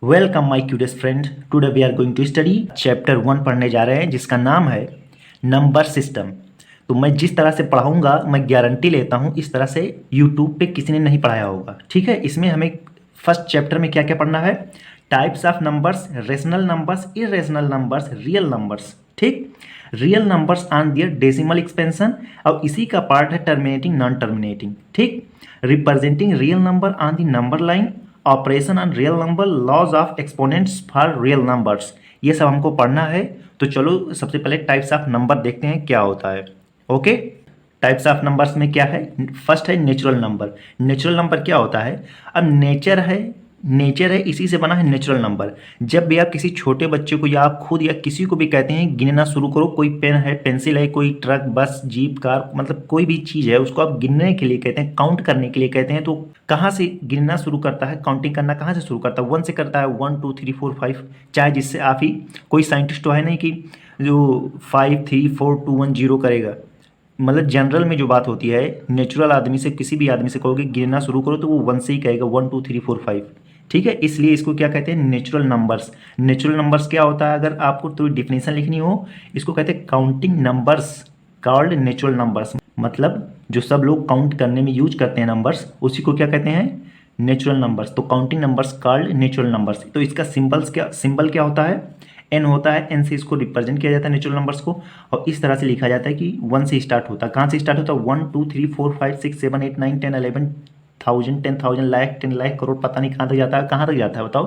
Welcome my curious friend. Today we are going to study chapter 1 पढ़ने जा रहे हैं जिसका नाम है नंबर सिस्टम। तो मैं जिस तरह से पढ़ाऊंगा मैं गारंटी लेता हूं इस तरह से यूट्यूब पे किसी ने नहीं पढ़ाया होगा। ठीक है, इसमें हमें फर्स्ट चैप्टर में क्या क्या पढ़ना है? Types of numbers, rational numbers, irrational numbers, real numbers. ठीक, real numbers on their decimal expansion और इसी का पार्ट है टर्मिनेटिंग नॉन टर्मिनेटिंग। ठीक, representing real number on the number line, operation on real number, laws of exponents for real numbers, ये सब हमको पढ़ना है। तो चलो सबसे पहले टाइप्स ऑफ नंबर देखते हैं क्या होता है। ओके, टाइप्स ऑफ नंबर्स में क्या है? फर्स्ट है नेचुरल नंबर। नेचुरल नंबर क्या होता है? अब नेचर है इसी से बना है नेचुरल नंबर। जब भी आप किसी छोटे बच्चे को या आप खुद या किसी को भी कहते हैं गिनना शुरू करो, कोई पेन है, पेंसिल है, कोई ट्रक, बस, जीप, कार, मतलब कोई भी चीज़ है उसको आप गिनने के लिए कहते हैं, काउंट करने के लिए कहते हैं, तो कहाँ से गिनना शुरू करता है? काउंटिंग करना कहाँ से शुरू करता है? 1 से करता है। 1 2 3 4 5, चाहे जिससे आप ही कोई साइंटिस्ट तो है नहीं कि जो 5 3 4 2 1 0 करेगा। मतलब जनरल में जो बात होती है, नेचुरल आदमी से किसी भी आदमी से कहोगे गिनना शुरू करो तो वो 1 से ही कहेगा, 1 2 3 4 5। ठीक है, इसलिए इसको क्या कहते हैं? Natural numbers. नेचुरल नंबर्स क्या होता है? अगर आपको थोड़ी डिफिनेशन लिखनी हो, इसको कहते हैं counting numbers called natural numbers. मतलब जो सब लोग काउंट करने में यूज करते हैं नंबर्स, उसी को क्या कहते हैं? Natural numbers. तो counting numbers called natural numbers. तो इसका सिंबल क्या होता है? एन होता है। एन से इसको रिप्रेजेंट किया जाता है नेचुरल नंबर्स को, और इस तरह से लिखा जाता है कि 1 से स्टार्ट होता है। कहाँ से स्टार्ट होता है? 1 2 3 4 5 6 7 8 9 10 11 1000 10,000 लाख 10 लाख करोड़, पता नहीं कहाँ तक जाता है। कहाँ तक जाता है बताओ?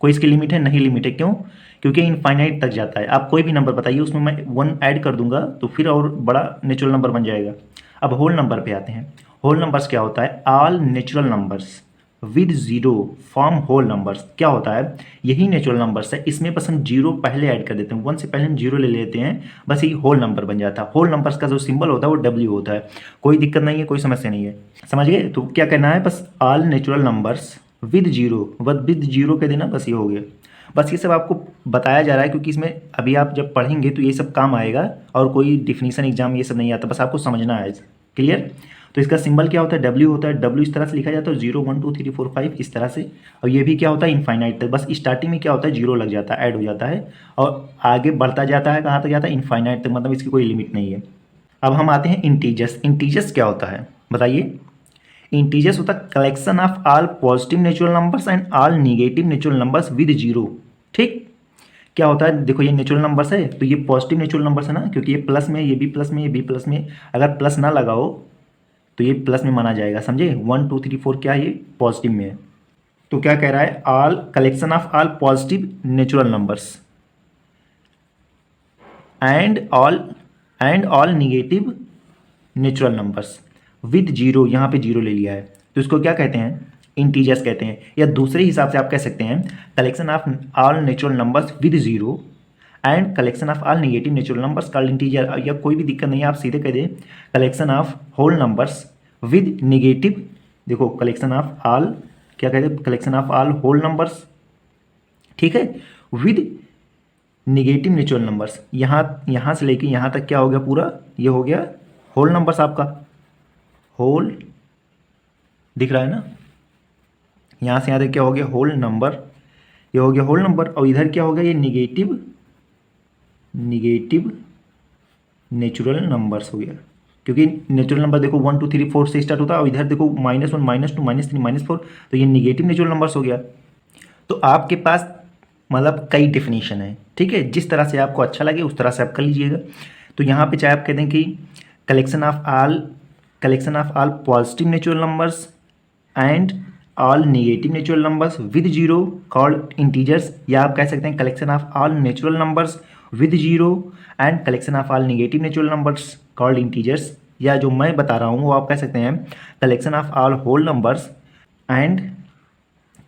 कोई इसकी लिमिट है? नहीं लिमिट है। क्यों? क्योंकि इनफाइनाइट तक जाता है। आप कोई भी नंबर बताइए, उसमें मैं 1 ऐड कर दूंगा तो फिर और बड़ा नेचुरल नंबर बन जाएगा। अब होल नंबर पे आते हैं। होल नंबर्स क्या होता है? All natural numbers with zero form whole numbers. क्या होता है? यही नेचुरल नंबर्स है, इसमें बस हम जीरो पहले ऐड कर देते हैं। 1 से पहले हम जीरो ले लेते हैं, बस ये होल नंबर बन जाता है। होल नंबर्स का जो सिंबल होता है वो डब्ल्यू होता है। कोई दिक्कत नहीं है, कोई समस्या नहीं है। समझ गए? तो क्या करना है? बस all natural numbers with zero, बस विद जीरो कह देना, बस ये हो गया। बस ये सब आपको बताया जा रहा है क्योंकि इसमें अभी आप जब पढ़ेंगे तो ये सब काम आएगा, और कोई डिफिनीशन एग्जाम ये सब नहीं आता, बस आपको समझना है। क्लियर? तो इसका सिंबल क्या होता है? डब्ल्यू होता है। डब्ल्यू इस तरह से लिखा जाता है, 0 1 2 3 4 5 इस तरह से। और ये भी क्या होता है? इनफाइनाइट तक। बस स्टार्टिंग में क्या होता है? जीरो लग जाता है, ऐड हो जाता है, और आगे बढ़ता जाता है। कहाँ तक जाता है? इनफाइनाइट तक, मतलब इसकी कोई लिमिट नहीं है। अब हम आते हैं इंटीजर्स। इंटीजर्स क्या होता है बताइए? इंटीजर्स होता है collection of all positive natural numbers and all negative natural numbers with zero. ठीक, क्या होता है? देखो ये नेचुरल नंबर्स है तो ये पॉजिटिव नेचुरल नंबर्स है ना, क्योंकि ये प्लस में, ये भी प्लस में, ये भी प्लस में। अगर प्लस ना लगाओ तो ये प्लस में माना जाएगा। समझे? 1 2 3 4 क्या है? ये पॉजिटिव में है। तो क्या कह रहा है? All collection of all positive natural numbers and all negative natural numbers with zero. यहाँ पे जीरो ले लिया है तो इसको क्या कहते हैं? इंटीजर्स कहते हैं। या दूसरे हिसाब से आप कह सकते हैं collection of all natural numbers with zero and collection of all negative natural numbers called integer. या कोई भी दिक्कत नहीं है, आप सीधे कह दें collection of whole numbers with negative. देखो कलेक्शन ऑफ ऑल, क्या कहते हैं? Collection of all whole numbers. ठीक है, विद निगेटिव नेचुरल नंबर्स। यहाँ से लेके यहाँ तक क्या हो गया? पूरा ये हो गया होल नंबर्स। आपका होल दिख रहा है ना? यहाँ से यहाँ तक क्या हो गया? Whole number. ये हो गया होल नंबर। और इधर क्या हो गया? ये निगेटिव नेचुरल नंबर्स हो गया, क्योंकि नेचुरल नंबर देखो 1 2 3 4 से स्टार्ट होता है, और इधर देखो -1 -2 -3 -4, तो ये निगेटिव नेचुरल नंबर्स हो गया। तो आपके पास मतलब कई डेफिनेशन है। ठीक है, जिस तरह से आपको अच्छा लगे उस तरह से आप कर लीजिएगा। तो यहाँ पे चाहे आप कह दें कि collection of all positive natural numbers and all negative natural numbers with zero called integers, या आप कह सकते हैं collection of all natural numbers with zero and collection of all negative natural numbers called integers. या जो मैं बता रहा हूँ वो आप कह सकते हैं collection of all whole numbers and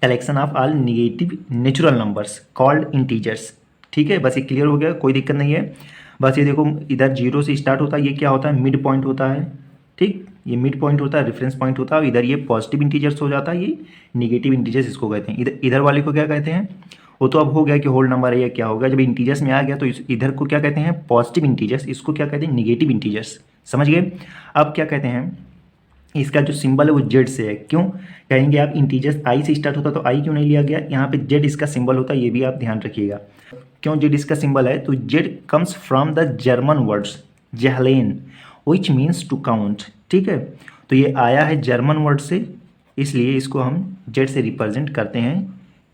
collection of all negative natural numbers called integers. ठीक है, बस ये क्लियर हो गया, कोई दिक्कत नहीं है। बस ये देखो इधर जीरो से स्टार्ट होता है, ये क्या होता है? मिड पॉइंट होता है। ठीक, ये मिड पॉइंट होता है, रेफरेंस पॉइंट होता है। और इधर ये पॉजिटिव इंटीजर्स हो जाता है, ये निगेटिव इंटीजर्स इसको कहते हैं। इधर वाले को क्या कहते हैं? वो तो अब हो गया कि होल नंबर है या क्या होगा। जब इंटीजर्स में आ गया तो इधर को क्या कहते हैं? Positive integers. इसको क्या कहते हैं? Negative integers. समझ गए? अब क्या कहते हैं? इसका जो सिंबल है वो जेड से है। क्यों कहेंगे आप, इंटीजर्स आई से स्टार्ट होता तो आई क्यों नहीं लिया गया, यहाँ पे जेड इसका सिंबल होता है, ये भी आप ध्यान रखिएगा। क्यों जेड इसका सिंबल है, तो Z comes from the German words Zahlen which means to count. ठीक है, तो ये आया है जर्मन वर्ड से, इसलिए इसको हम जेड से रिप्रेजेंट करते हैं,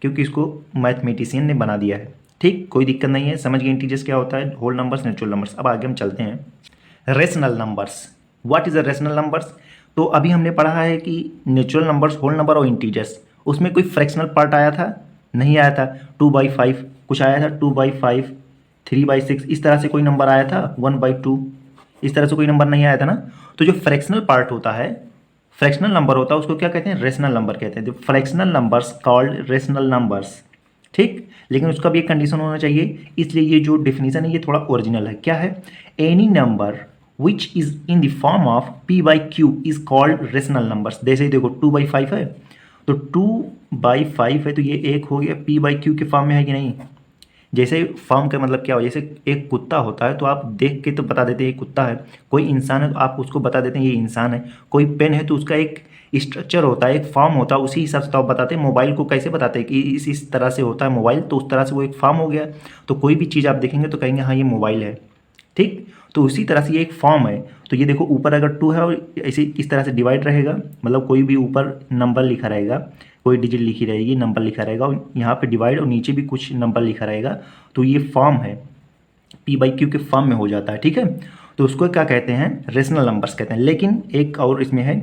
क्योंकि इसको मैथमेटिशियन ने बना दिया है। ठीक, कोई दिक्कत नहीं है, समझ गए इंटीजर्स क्या होता है, होल नंबर्स, नेचुरल नंबर्स। अब आगे हम चलते हैं, rational numbers. What is a rational numbers. तो अभी हमने पढ़ा है कि नेचुरल नंबर्स, होल नंबर और इंटीजर्स, उसमें कोई फ्रैक्शनल पार्ट आया था, नहीं आया था। 2/5 कुछ आया था, 2/5, 3/6, इस तरह से कोई नंबर आया था, 1/2, इस तरह से कोई नंबर नहीं आया था ना। तो जो फ्रैक्शनल पार्ट होता है, फ्रैक्शनल नंबर होता है, उसको क्या कहते हैं, रेशनल नंबर कहते हैं। The fractional numbers called rational numbers. ठीक, लेकिन उसका भी एक कंडीशन होना चाहिए, इसलिए ये जो डेफिनेशन है ये थोड़ा ओरिजिनल है। क्या है, any number which is in the form of p/q is called rational numbers. जैसे ही देखो 2/5 है, तो 2/5 है, तो ये एक हो गया, p/q के फॉर्म में है कि नहीं। जैसे फॉर्म का मतलब क्या हो, जैसे एक कुत्ता होता है तो आप देख के तो बता देते हैं ये कुत्ता है, कोई इंसान है तो आप उसको बता देते हैं ये इंसान है, कोई पेन है तो उसका एक स्ट्रक्चर होता है, एक फॉर्म होता है, उसी हिसाब से तो आप बताते हैं। मोबाइल को कैसे बताते हैं कि इस तरह से होता है मोबाइल, तो उस तरह से वो एक फॉर्म हो गया। तो कोई भी चीज़ आप देखेंगे तो कहेंगे हाँ ये मोबाइल है। ठीक, तो उसी तरह से ये एक फॉर्म है। तो ये देखो ऊपर अगर 2 है और ऐसे इस तरह से डिवाइड रहेगा, मतलब कोई भी ऊपर नंबर लिखा रहेगा, कोई डिजिट लिखी रहेगी, नंबर लिखा रहेगा, और यहाँ पे डिवाइड और नीचे भी कुछ नंबर लिखा रहेगा, तो ये फॉर्म है, p/q के फॉर्म में हो जाता है। ठीक है, तो उसको क्या कहते हैं, रेशनल नंबर्स कहते हैं। लेकिन एक और इसमें है,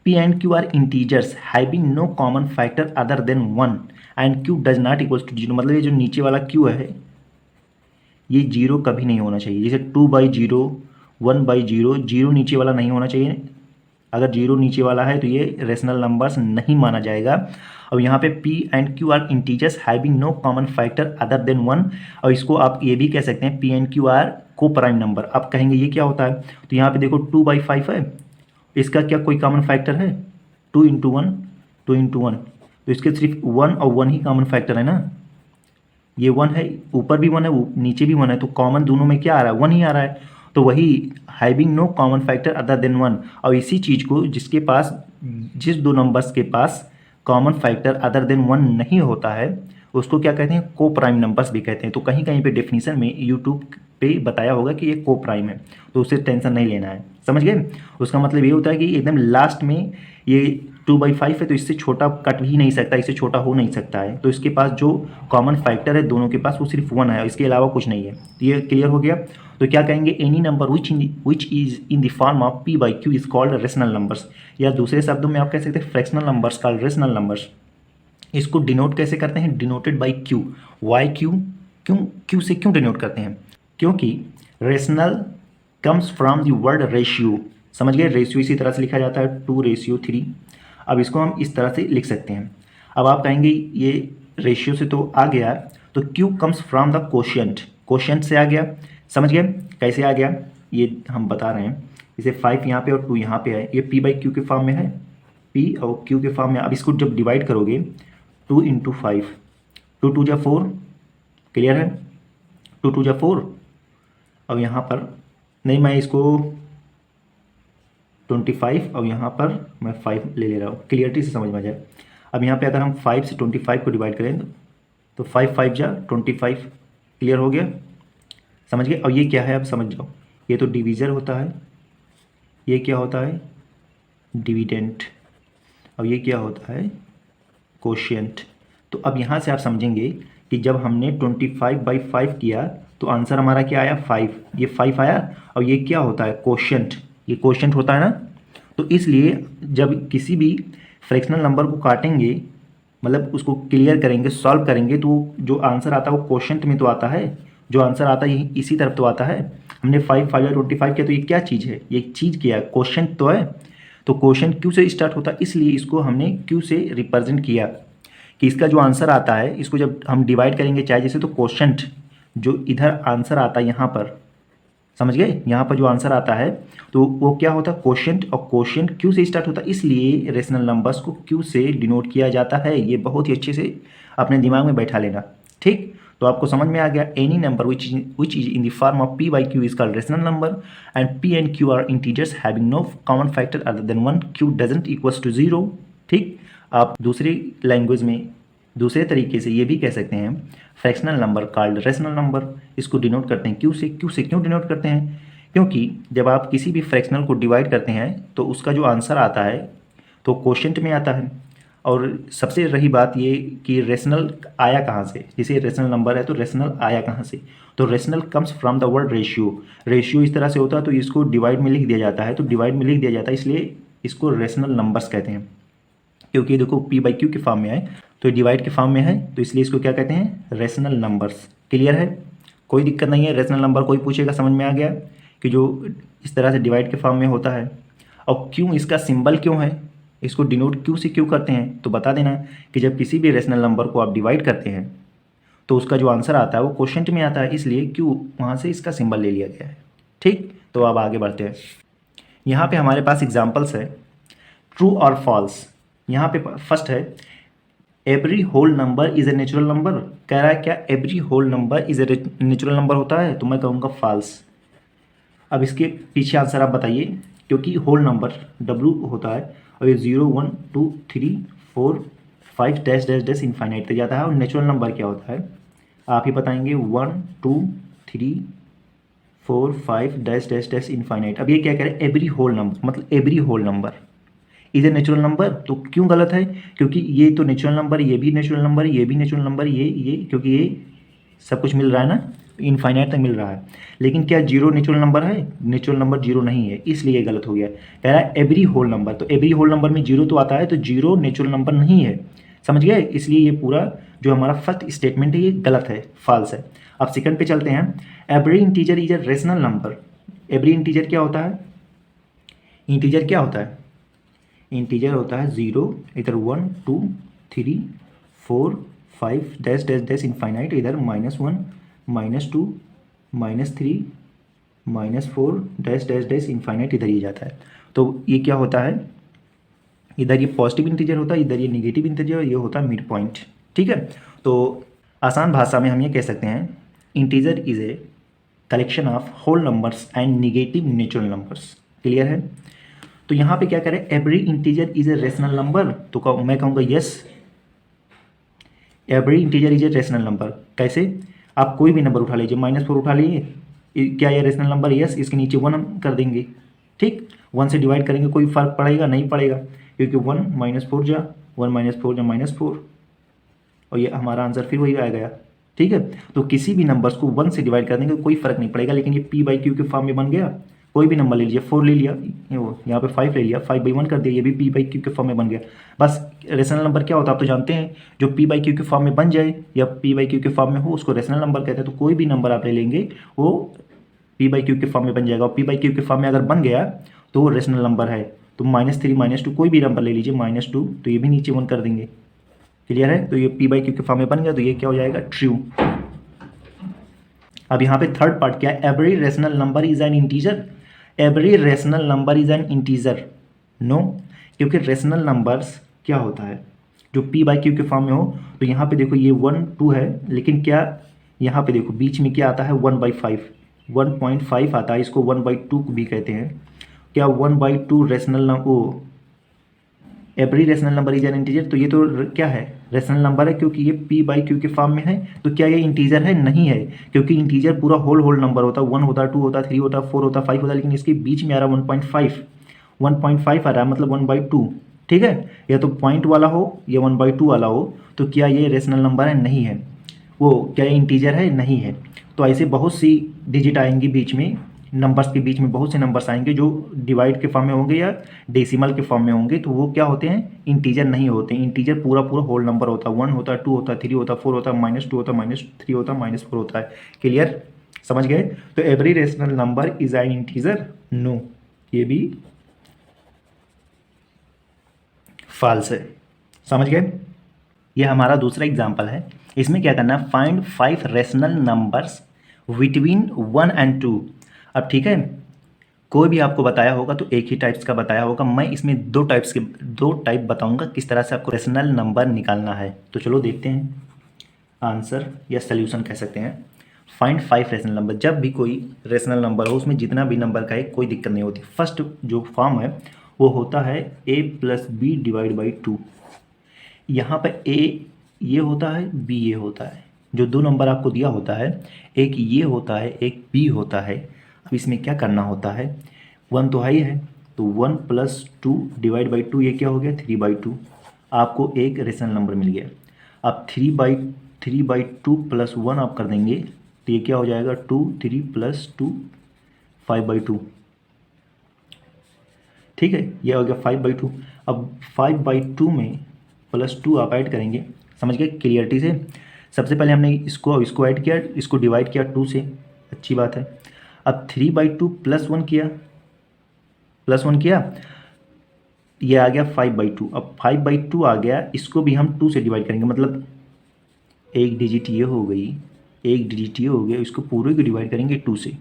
p and q are integers having no common factor other than 1 and q does not equals to 0। मतलब ये जो नीचे वाला q है ये 0 कभी नहीं होना चाहिए। जैसे 2/0, 1/0, 0 नीचे वाला नहीं होना चाहिए। अगर 0 नीचे वाला है तो ये रेशनल नंबर्स नहीं माना जाएगा। और यहाँ पे p and q are integers having no common factor other than 1, और इसको आप ये भी कह सकते हैं p एंड q आर को प्राइम नंबर। आप कहेंगे ये क्या होता है, तो यहाँ पे देखो 2/5 है, इसका क्या कोई कॉमन फैक्टर है, 2 × 1, 2 × 1, तो इसके सिर्फ 1 और 1 ही कॉमन फैक्टर है ना। ये 1 है, ऊपर भी 1 है, नीचे भी 1 है, तो कॉमन दोनों में क्या आ रहा है, 1 ही आ रहा है। तो वही having no common factor other than 1, और इसी चीज़ को जिसके पास, जिस दो नंबर्स के पास कॉमन फैक्टर अदर देन 1 नहीं होता है, उसको क्या कहते हैं, को प्राइम नंबर्स भी कहते हैं। तो कहीं कहीं पे डेफिनेशन में यूट्यूब पे बताया होगा कि ये को प्राइम है, तो उससे टेंशन नहीं लेना है, समझ गए। उसका मतलब ये होता है कि एकदम लास्ट में ये 2/5 है, तो इससे छोटा कट ही नहीं सकता, इससे छोटा हो नहीं सकता है। तो इसके पास जो कॉमन फैक्टर है दोनों के पास वो सिर्फ 1 है, इसके अलावा कुछ नहीं है। तो ये क्लियर हो गया। तो क्या कहेंगे, any number which is in the form of p/q is called rational numbers, या दूसरे शब्दों में आप कह सकते हैं fractional numbers called rational numbers. इसको डिनोट कैसे करते हैं, denoted by q। Why Q, क्यों से क्यों डिनोट करते हैं, क्योंकि rational comes from the word ratio. समझ गए, रेशियो इसी तरह से लिखा जाता है 2:3। अब इसको हम इस तरह से लिख सकते हैं। अब आप कहेंगे ये रेशियो से तो आ गया, तो q comes from the quotient, quotient से आ गया। समझ गए कैसे आ गया, ये हम बता रहे हैं। जैसे 5 यहाँ पे और 2 यहाँ पे है, ये p/q के फॉर्म में है, p और q के फॉर्म में। अब इसको जब डिवाइड करोगे 2 × 5, 2 2 जा 4, क्लियर है, 2 2 जा 4। अब यहाँ पर नहीं, मैं इसको 25 और यहाँ पर मैं 5 ले रहा हूँ, क्लियरिटी से समझ में आ जाए। अब यहाँ पे अगर हम 5 से 25 को डिवाइड करें तो 5 5 जा 25, क्लियर हो गया, समझ गए। और ये क्या है, अब समझ जाओ, ये तो डिवीज़र होता है, ये क्या होता है, डिविडेंट, और ये क्या होता है, कोशिएंट। तो अब यहाँ से आप समझेंगे कि जब हमने 25/5 किया तो आंसर हमारा क्या आया, 5। ये 5 आया, और ये क्या होता है, कोशिएंट, ये कोशिएंट होता है ना। तो इसलिए जब किसी भी फ्रैक्शनल नंबर को काटेंगे, मतलब उसको क्लियर करेंगे, सॉल्व करेंगे, तो जो आंसर आता है वो कोशिएंट में तो आता है, जो आंसर आता है इसी तरफ तो आता है। हमने 5 5 या 25 किया, तो ये क्या चीज़ है, ये चीज़ क्या है, कोशिएंट तो है। तो कोशिएंट क्यू से स्टार्ट होता है, इसलिए इसको हमने क्यू से रिप्रेजेंट किया कि इसका जो आंसर आता है, इसको जब हम डिवाइड करेंगे चाहे जैसे, तो कोशिएंट जो इधर आंसर आता है यहाँ पर, समझ गए, यहाँ पर जो आंसर आता है तो वो क्या होता है, कोशिएंट, और कोशिएंट क्यू से स्टार्ट होता है, इसलिए रेशनल नंबर्स को क्यू से डिनोट किया जाता है। ये बहुत ही अच्छे से अपने दिमाग में बैठा लेना, ठीक, तो आपको समझ में आ गया। Any number which is in the form of p by q is called rational number and p and q are integers having no common factor other than 1, q doesn't equals to 0। ठीक, आप दूसरी language में दूसरे तरीके से ये भी कह सकते हैं fractional number called rational number. इसको डिनोट करते हैं q से। q से क्यों डिनोट करते हैं? क्योंकि जब आप किसी भी फ्रैक्शनल को डिवाइड करते हैं तो उसका जो आंसर आता है तो क्वोशिएंट में आता है। और सबसे रही बात ये कि रेशनल आया कहाँ से, जैसे रेशनल नंबर है तो रेशनल आया कहाँ से, तो rational comes from the word ratio. Ratio इस तरह से होता है तो इसको डिवाइड में लिख दिया जाता है, तो डिवाइड में लिख दिया जाता है इसलिए इसको रेशनल नंबर्स कहते हैं। क्योंकि देखो p बाई क्यू के फॉर्म में है तो डिवाइड के फॉर्म में है तो इसलिए इसको क्या कहते हैं? Rational numbers. क्लियर है, कोई दिक्कत नहीं है। रेशनल नंबर कोई पूछेगा समझ में आ गया कि जो इस तरह से डिवाइड के फॉर्म में होता है। और क्यों, इसका सिंबल क्यों है, इसको डिनोट क्यू से क्यों करते हैं, तो बता देना कि जब किसी भी रेशनल नंबर को आप डिवाइड करते हैं तो उसका जो आंसर आता है वो क्वोशिएंट में आता है, इसलिए क्यू वहाँ से इसका सिंबल ले लिया गया है। ठीक, तो अब आगे बढ़ते हैं। यहाँ पे हमारे पास एग्जाम्पल्स है ट्रू और फॉल्स। यहाँ पे फर्स्ट है every whole number is a natural number. कह रहा है क्या every whole number is a natural number होता है, तो मैं कहूँगा फॉल्स। अब इसके पीछे आंसर आप बताइए, क्योंकि होल नंबर W होता है और ये 0 1 2 3 4 5 डैश डैश डैश इनफाइनाइट तक जाता है। और नेचुरल नंबर क्या होता है आप ही बताएंगे, 1 2 3 4 5 डैश डैश डैश इनफाइनाइट। अब ये क्या कह रहे हैं? एवरी होल नंबर, मतलब every whole number is a natural number. तो क्यों गलत है? क्योंकि ये तो नेचुरल नंबर, ये भी नेचुरल नंबर, ये भी नेचुरल नंबर, ये क्योंकि ये सब कुछ मिल रहा है ना, इनफाइनाइट तक मिल रहा है। लेकिन क्या जीरो नेचुरल नंबर है? नेचुरल नंबर जीरो नहीं है, इसलिए ये गलत हो गया। कह रहा है एवरी होल नंबर, तो एवरी होल नंबर में जीरो तो आता है, तो जीरो नेचुरल नंबर नहीं है। समझ गए? इसलिए ये पूरा जो हमारा फर्स्ट स्टेटमेंट है ये गलत है, फॉल्स है। अब सेकंड पे चलते हैं। Every integer is a rational number. Every integer क्या होता है? इंटीजर क्या होता है? इंटीजर होता है 0, इधर 1 2 3 4 5 डैश डैश डैश इनफाइनाइट, इधर -1 -2 -3 -4 डैश डैश डैश इनफाइनाइट, इधर ये जाता है। तो ये क्या होता है? इधर ये पॉजिटिव इंटीजर होता है, इधर ये निगेटिव इंटीजर, ये होता है मिड पॉइंट। ठीक है, तो आसान भाषा में हम ये कह सकते हैं integer is a collection of whole numbers and negative natural numbers. Clear है? तो यहाँ पे क्या करें? Every integer is a rational number, तो मैं कहूँगा yes, every integer is a rational number. कैसे? आप कोई भी नंबर उठा लीजिए, -4 उठा लीजिए, क्या ये रेशनल नंबर? यस, इसके नीचे 1 हम कर देंगे। ठीक, 1 से डिवाइड करेंगे, कोई फर्क पड़ेगा? नहीं पड़ेगा, क्योंकि 1 -4 जा 1 -4 जा -4, और ये हमारा आंसर फिर वही आ गया। ठीक है, तो किसी भी नंबर्स को 1 से डिवाइड कर देंगे कोई फर्क नहीं पड़ेगा। लेकिन ये p बाई क्यू के फॉर्म में बन गया, कोई भी नंबर ले लीजिए, 4 ले लिया, यहाँ पे 5 ले लिया, 5/1 कर दिया, ये भी p बाई क्यू के फॉर्म में बन गया। बस रेशनल नंबर क्या होता है आप तो जानते हैं, जो p बाई क्यू के फॉर्म में बन जाए या p बाई क्यू के फॉर्म में हो उसको रेशनल नंबर कहते हैं। तो कोई भी नंबर आप ले लेंगे वो p बाई क्यू के फॉर्म में बन जाएगा, और p बाई क्यू के फॉर्म में अगर बन गया तो वो रेशनल नंबर है। तो -3 -2 कोई भी नंबर ले लीजिए, -2, तो ये भी नीचे 1 कर देंगे। क्लियर है? तो ये p बाई क्यू के फॉर्म में बन गया, तो ये क्या हो जाएगा? ट्रू। अब यहाँ पे थर्ड पार्ट क्या है? Every rational number is an integer. Every rational number is an integer, no, क्योंकि रेशनल नंबर्स क्या होता है जो p बाई क्यू के फॉर्म में हो। तो यहाँ पे देखो ये 1 2 है, लेकिन क्या यहाँ पे देखो बीच में क्या आता है? 1/5, 1.5 आता है, इसको 1/2 भी कहते हैं। क्या 1/2 rational number, every rational number is an integer, तो ये तो क्या है? रेशनल नंबर है, क्योंकि ये p बाई क्यू के फॉर्म में है। तो क्या ये इंटीजर है? नहीं है, क्योंकि इंटीजर पूरा होल नंबर होता है, 1 होता है, 2 होता है, 3 होता है, 4 होता है, 5 होता है, लेकिन इसके बीच में आ रहा है 1.5 आ रहा है, मतलब 1/2। ठीक है, या तो पॉइंट वाला हो या 1/2 वाला हो, तो क्या ये रेशनल नंबर है? नहीं है। वो क्या ये इंटीजर है? नहीं है। तो ऐसे बहुत सी डिजिट आएंगी बीच में, नंबर्स के बीच में बहुत से नंबर्स आएंगे जो डिवाइड के फॉर्म में होंगे या डेसिमल के फॉर्म में होंगे, तो वो क्या होते हैं? इंटीजर नहीं होते। इंटीजर पूरा होल नंबर होता है, 1 होता है, 2 होता है, 3 होता है, 4 होता है, -2 होता है, -3 होता है, -4 होता है। क्लियर? समझ गए? तो every rational number is an integer, no, ये भी फॉल्स है। समझ गए? ये हमारा दूसरा एग्जाम्पल है। इसमें क्या करना है? Find 5 rational numbers between 1 and 2। अब ठीक है, कोई भी आपको बताया होगा तो एक ही टाइप्स का बताया होगा, मैं इसमें दो टाइप बताऊंगा किस तरह से आपको रेशनल नंबर निकालना है। तो चलो देखते हैं। आंसर या सोल्यूशन कह सकते हैं। Find 5 rational number. जब भी कोई रेशनल नंबर हो उसमें जितना भी नंबर का है कोई दिक्कत नहीं होती। फर्स्ट जो फॉर्म है वो होता है a plus B divide by 2। यहाँ पर a ये होता है, b ये होता है। जो दो नंबर आपको दिया होता है, एक ये होता है, एक b होता है। अब इसमें क्या करना होता है, 1 तो है, तो 1 प्लस 2 डिवाइड बाई 2 ये क्या हो गया, 3/2। आपको एक रेशनल नंबर मिल गया। अब 3/2 प्लस 1 आप कर देंगे तो ये क्या हो जाएगा, 2, 3 प्लस 2 5/2। ठीक है, ये हो गया 5/2। अब 5/2 में प्लस 2 आप ऐड करेंगे, समझ गए क्लियरिटी से। सबसे पहले हमने इसको ऐड किया, इसको डिवाइड किया 2 से, अच्छी बात है। अब 3/2 प्लस 1 किया, ये आ गया 5/2। अब 5/2 आ गया, इसको भी हम 2 से डिवाइड करेंगे, मतलब एक डिजिट ये हो गई, एक डिजिट ये हो गया, इसको पूरे को डिवाइड करेंगे 2 से।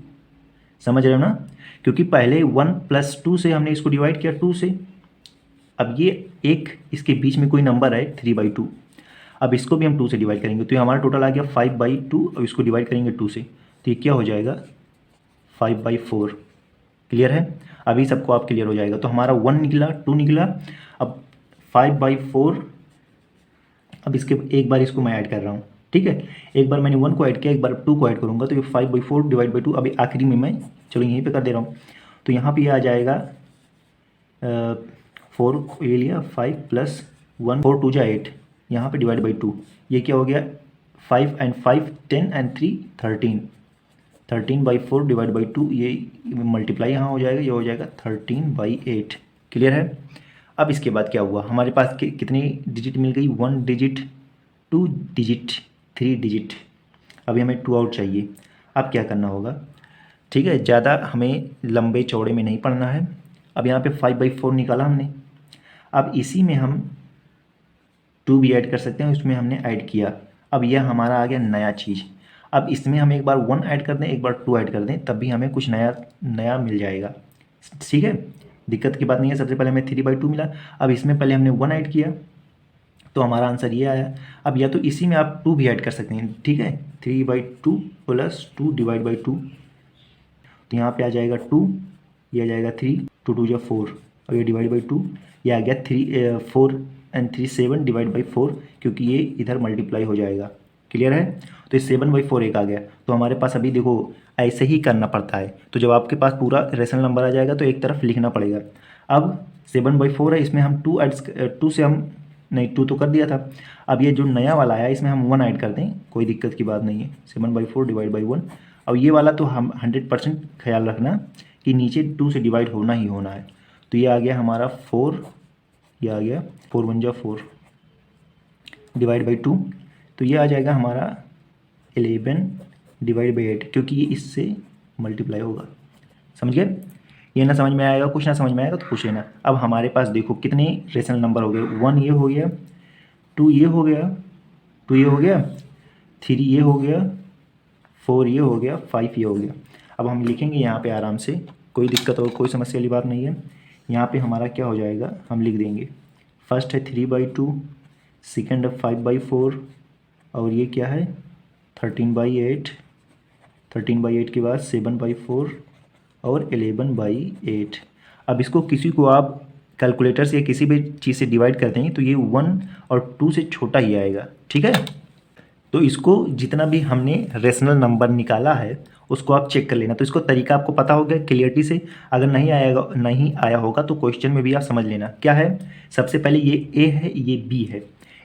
समझ रहे हो ना, क्योंकि पहले 1 प्लस 2 से हमने इसको डिवाइड किया 2 से। अब ये एक इसके बीच में कोई नंबर है 3/2, अब इसको भी हम 2 से डिवाइड करेंगे तो ये हमारा टोटल आ गया 5/2। अब इसको डिवाइड करेंगे 2 से तो ये क्या हो जाएगा, 5/4। क्लियर है, अभी सबको आप क्लियर हो जाएगा। तो हमारा 1 निकला, 2 निकला, अब 5/4। अब इसके एक बार इसको मैं ऐड कर रहा हूँ, ठीक है। एक बार मैंने 1 को ऐड किया, एक बार 2 को ऐड करूँगा तो ये 5/4 डिवाइड बाई 2। अभी आखिरी में मैं चलो यहीं पे कर दे रहा हूँ, तो यहाँ पे आ जाएगा 4 ये लिया, 5 प्लस 1, 4 2 जा 8, यहाँ पे डिवाइड बाई 2। ये क्या हो गया, 5 एंड 5 10 एंड 3 13, 13/4 डिवाइड बाई 2। ये मल्टीप्लाई यहाँ हो जाएगा, ये हो जाएगा 13/8। क्लियर है। अब इसके बाद क्या हुआ, हमारे पास कितनी डिजिट मिल गई, 1 डिजिट, 2 डिजिट, 3 डिजिट। अभी हमें 2 आउट चाहिए। अब क्या करना होगा, ठीक है, ज़्यादा हमें लंबे चौड़े में नहीं पढ़ना है। अब यहाँ पे 5/4 निकाला हमने, अब इसी में हम 2 भी ऐड कर सकते हैं, उसमें हमने ऐड किया। अब यह हमारा आ गया नया चीज़। अब इसमें हम एक बार 1 ऐड कर दें, एक बार 2 ऐड कर दें, तब भी हमें कुछ नया नया मिल जाएगा। ठीक है, दिक्कत की बात नहीं है। सबसे पहले हमें 3/2 मिला, अब इसमें पहले हमने 1 ऐड किया तो हमारा आंसर ये आया। अब या तो इसी में आप 2 भी ऐड कर सकते हैं, ठीक है, 3/2 प्लस 2 डिवाइड बाई 2, तो यहाँ पे आ जाएगा 2, ये आ जाएगा 3, 2 2 जा 4, और ये डिवाइड बाई 2, ये आ गया 4 एंड 3 7 डिवाइड बाई 4, क्योंकि ये इधर मल्टीप्लाई हो जाएगा। क्लियर है, तो ये 7/4 एक आ गया। तो हमारे पास अभी देखो ऐसे ही करना पड़ता है। तो जब आपके पास पूरा रेशनल नंबर आ जाएगा तो एक तरफ लिखना पड़ेगा। अब 7/4 है, इसमें हम 2 से हम नहीं 2 तो कर दिया था। अब ये जो नया वाला आया इसमें हम 1 ऐड कर दें, कोई दिक्कत की बात नहीं है। 7/4 डिवाइड बाई 1। अब ये वाला तो हम 100% ख्याल रखना कि नीचे 2 से डिवाइड होना ही होना है। तो ये आ गया हमारा 4, ये आ गया 4 1 जा 4 डिवाइड बाई 2, तो ये आ जाएगा हमारा 11 डिवाइड बाई 8, क्योंकि ये इससे मल्टीप्लाई होगा। समझ गए, ये ना समझ में आएगा, कुछ ना समझ में आएगा तो पूछ लेना। अब हमारे पास देखो कितने रेशनल नंबर हो गए, 1 ये हो गया, 2 ये हो गया, 2 ये हो गया, 3 ये हो गया, 4 ये हो गया, 5 ये हो गया। अब हम लिखेंगे यहाँ पे आराम से, कोई दिक्कत हो, कोई समस्या वाली बात नहीं है। यहाँ पे हमारा क्या हो जाएगा, हम लिख देंगे, फर्स्ट है 3/2, सेकेंड है 5/4, और ये क्या है 13/8, 13/8 के बाद 7/4 और 11/8। अब इसको किसी को आप कैलकुलेटर से या किसी भी चीज़ से डिवाइड कर देंगे तो ये 1 और 2 से छोटा ही आएगा। ठीक है, तो इसको जितना भी हमने रेशनल नंबर निकाला है उसको आप चेक कर लेना। तो इसको तरीका आपको पता हो गया क्लियरिटी से। अगर नहीं आया होगा तो क्वेश्चन में भी आप समझ लेना क्या है। सबसे पहले ये ए है, ये बी है,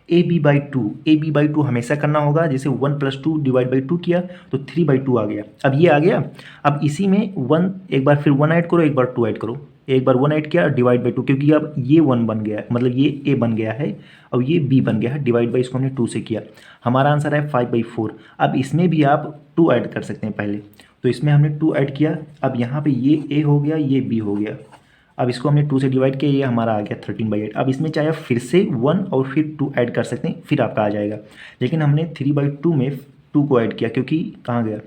AB/2 हमेशा करना होगा। जैसे 1 + 2 डिवाइड बाई 2 किया तो 3/2 आ गया। अब ये आ गया, अब इसी में 1 एक बार फिर 1 ऐड करो, एक बार 2 ऐड करो, एक बार 1 ऐड किया डिवाइड बाई 2, क्योंकि अब ये 1 बन गया है, मतलब ये ए बन गया है और ये बी बन गया है, डिवाइड बाई इसको हमने 2 से किया। हमारा आंसर है 5/4। अब इसमें भी आप 2 ऐड कर सकते हैं पहले, तो इसमें हमने 2 ऐड किया। अब यहाँ पे ये ए हो गया, ये बी हो गया, अब इसको हमने 2 से डिवाइड किया, ये हमारा आ गया 13/8। अब इसमें चाहे आप फिर से 1 और फिर 2 ऐड कर सकते हैं, फिर आपका आ जाएगा। लेकिन हमने 3/2 में 2 को ऐड किया, क्योंकि कहाँ गया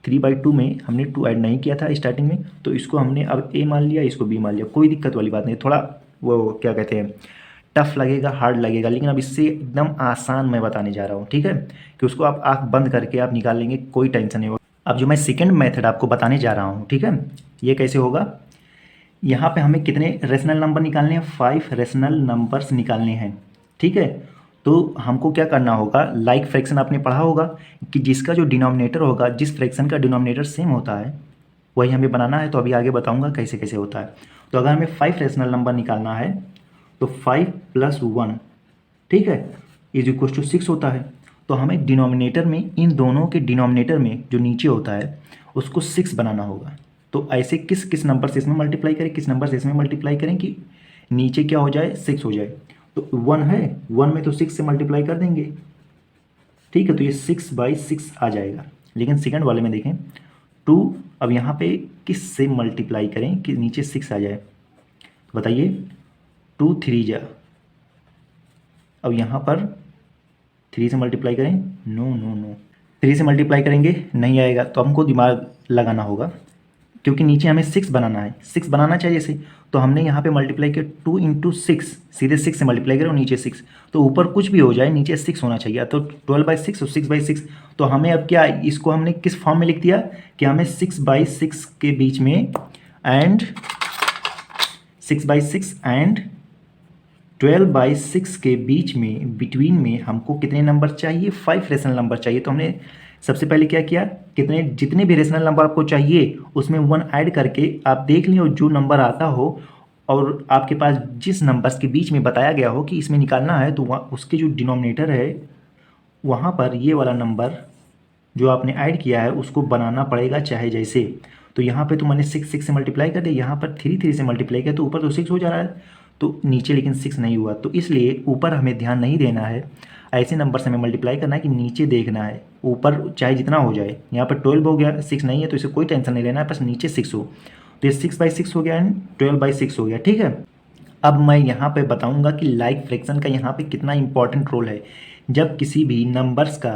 3/2 में हमने 2 ऐड नहीं किया था स्टार्टिंग में, तो इसको हमने अब ए मान लिया, इसको बी मान लिया, कोई दिक्कत वाली बात नहीं। थोड़ा वो क्या कहते हैं टफ लगेगा, हार्ड लगेगा, लेकिन अब इससे एकदम आसान मैं बताने जा रहा हूँ, ठीक है, कि उसको आप आँख बंद करके आप निकाल लेंगे, कोई टेंशन नहीं होगा। अब जो मैं सेकंड मेथड आपको बताने जा रहा हूँ, ठीक है, ये कैसे होगा। यहाँ पे हमें कितने रेशनल नंबर निकालने हैं, 5 रेशनल नंबर्स निकालने हैं, ठीक है। तो हमको क्या करना होगा, लाइक फ्रैक्शन आपने पढ़ा होगा कि जिसका जो डिनोमिनेटर होगा, जिस फ्रैक्शन का डिनोमिनेटर सेम होता है वही हमें बनाना है। तो अभी आगे बताऊंगा कैसे कैसे होता है। तो अगर हमें 5 रेशनल नंबर निकालना है तो 5 + 1, ठीक है, = 6 होता है। तो हमें डिनोमिनेटर में, इन दोनों के डिनोमिनेटर में जो नीचे होता है उसको 6 बनाना होगा। तो ऐसे किस किस नंबर से इसमें मल्टीप्लाई करें, किस नंबर से इसमें मल्टीप्लाई करें कि नीचे क्या हो जाए, 6 हो जाए। तो 1 है, 1 में तो 6 से मल्टीप्लाई कर देंगे, ठीक है, तो ये 6/6 आ जाएगा। लेकिन सेकंड वाले में देखें 2, अब यहाँ पे किस से मल्टीप्लाई करें कि नीचे 6 आ जाए, तो बताइए 2 3 जा, अब यहाँ पर 3 से मल्टीप्लाई करें, नो नो नो, 3 से मल्टीप्लाई करेंगे नहीं आएगा। तो हमको दिमाग लगाना होगा, क्योंकि नीचे हमें 6 बनाना है, 6 बनाना चाहिए जैसे, तो हमने यहाँ पे मल्टीप्लाई किया 2 × 6, सीधे 6 से मल्टीप्लाई करें और नीचे 6, तो ऊपर कुछ भी हो जाए नीचे 6 होना चाहिए। तो 12/6 और 6/6, तो हमें अब क्या, इसको हमने किस फॉर्म में लिख दिया कि हमें 6/6 के बीच में एंड 6/6 एंड 12/6 के बीच में, बिटवीन में हमको कितने नंबर चाहिए, 5 रेशनल नंबर चाहिए। तो हमने सबसे पहले क्या किया, जितने भी रेशनल नंबर आपको चाहिए उसमें 1 ऐड करके आप देख लें, जो नंबर आता हो और आपके पास जिस नंबर्स के बीच में बताया गया हो कि इसमें निकालना है, तो वहाँ उसके जो डिनोमिनेटर है वहाँ पर ये वाला नंबर जो आपने ऐड किया है उसको बनाना पड़ेगा चाहे जैसे। तो यहाँ पे तो मैंने 6 से मल्टीप्लाई कर दिया, यहाँ पर 3 से मल्टीप्लाई किया, तो ऊपर तो 6 हो जा रहा है, तो नीचे लेकिन 6 नहीं हुआ। तो इसलिए ऊपर हमें ध्यान नहीं देना है, ऐसे नंबर से हमें मल्टीप्लाई करना है कि नीचे देखना है, ऊपर चाहे जितना हो जाए। यहाँ पर 12 हो गया, 6 नहीं है तो इसे कोई टेंशन नहीं लेना है, बस नीचे 6 हो। तो ये 6/6 हो गया एंड 12/6 हो गया, ठीक है। अब मैं यहाँ पे बताऊँगा कि लाइक फ्रैक्शन का यहाँ पे कितना इंपॉर्टेंट रोल है। जब किसी भी नंबर्स का,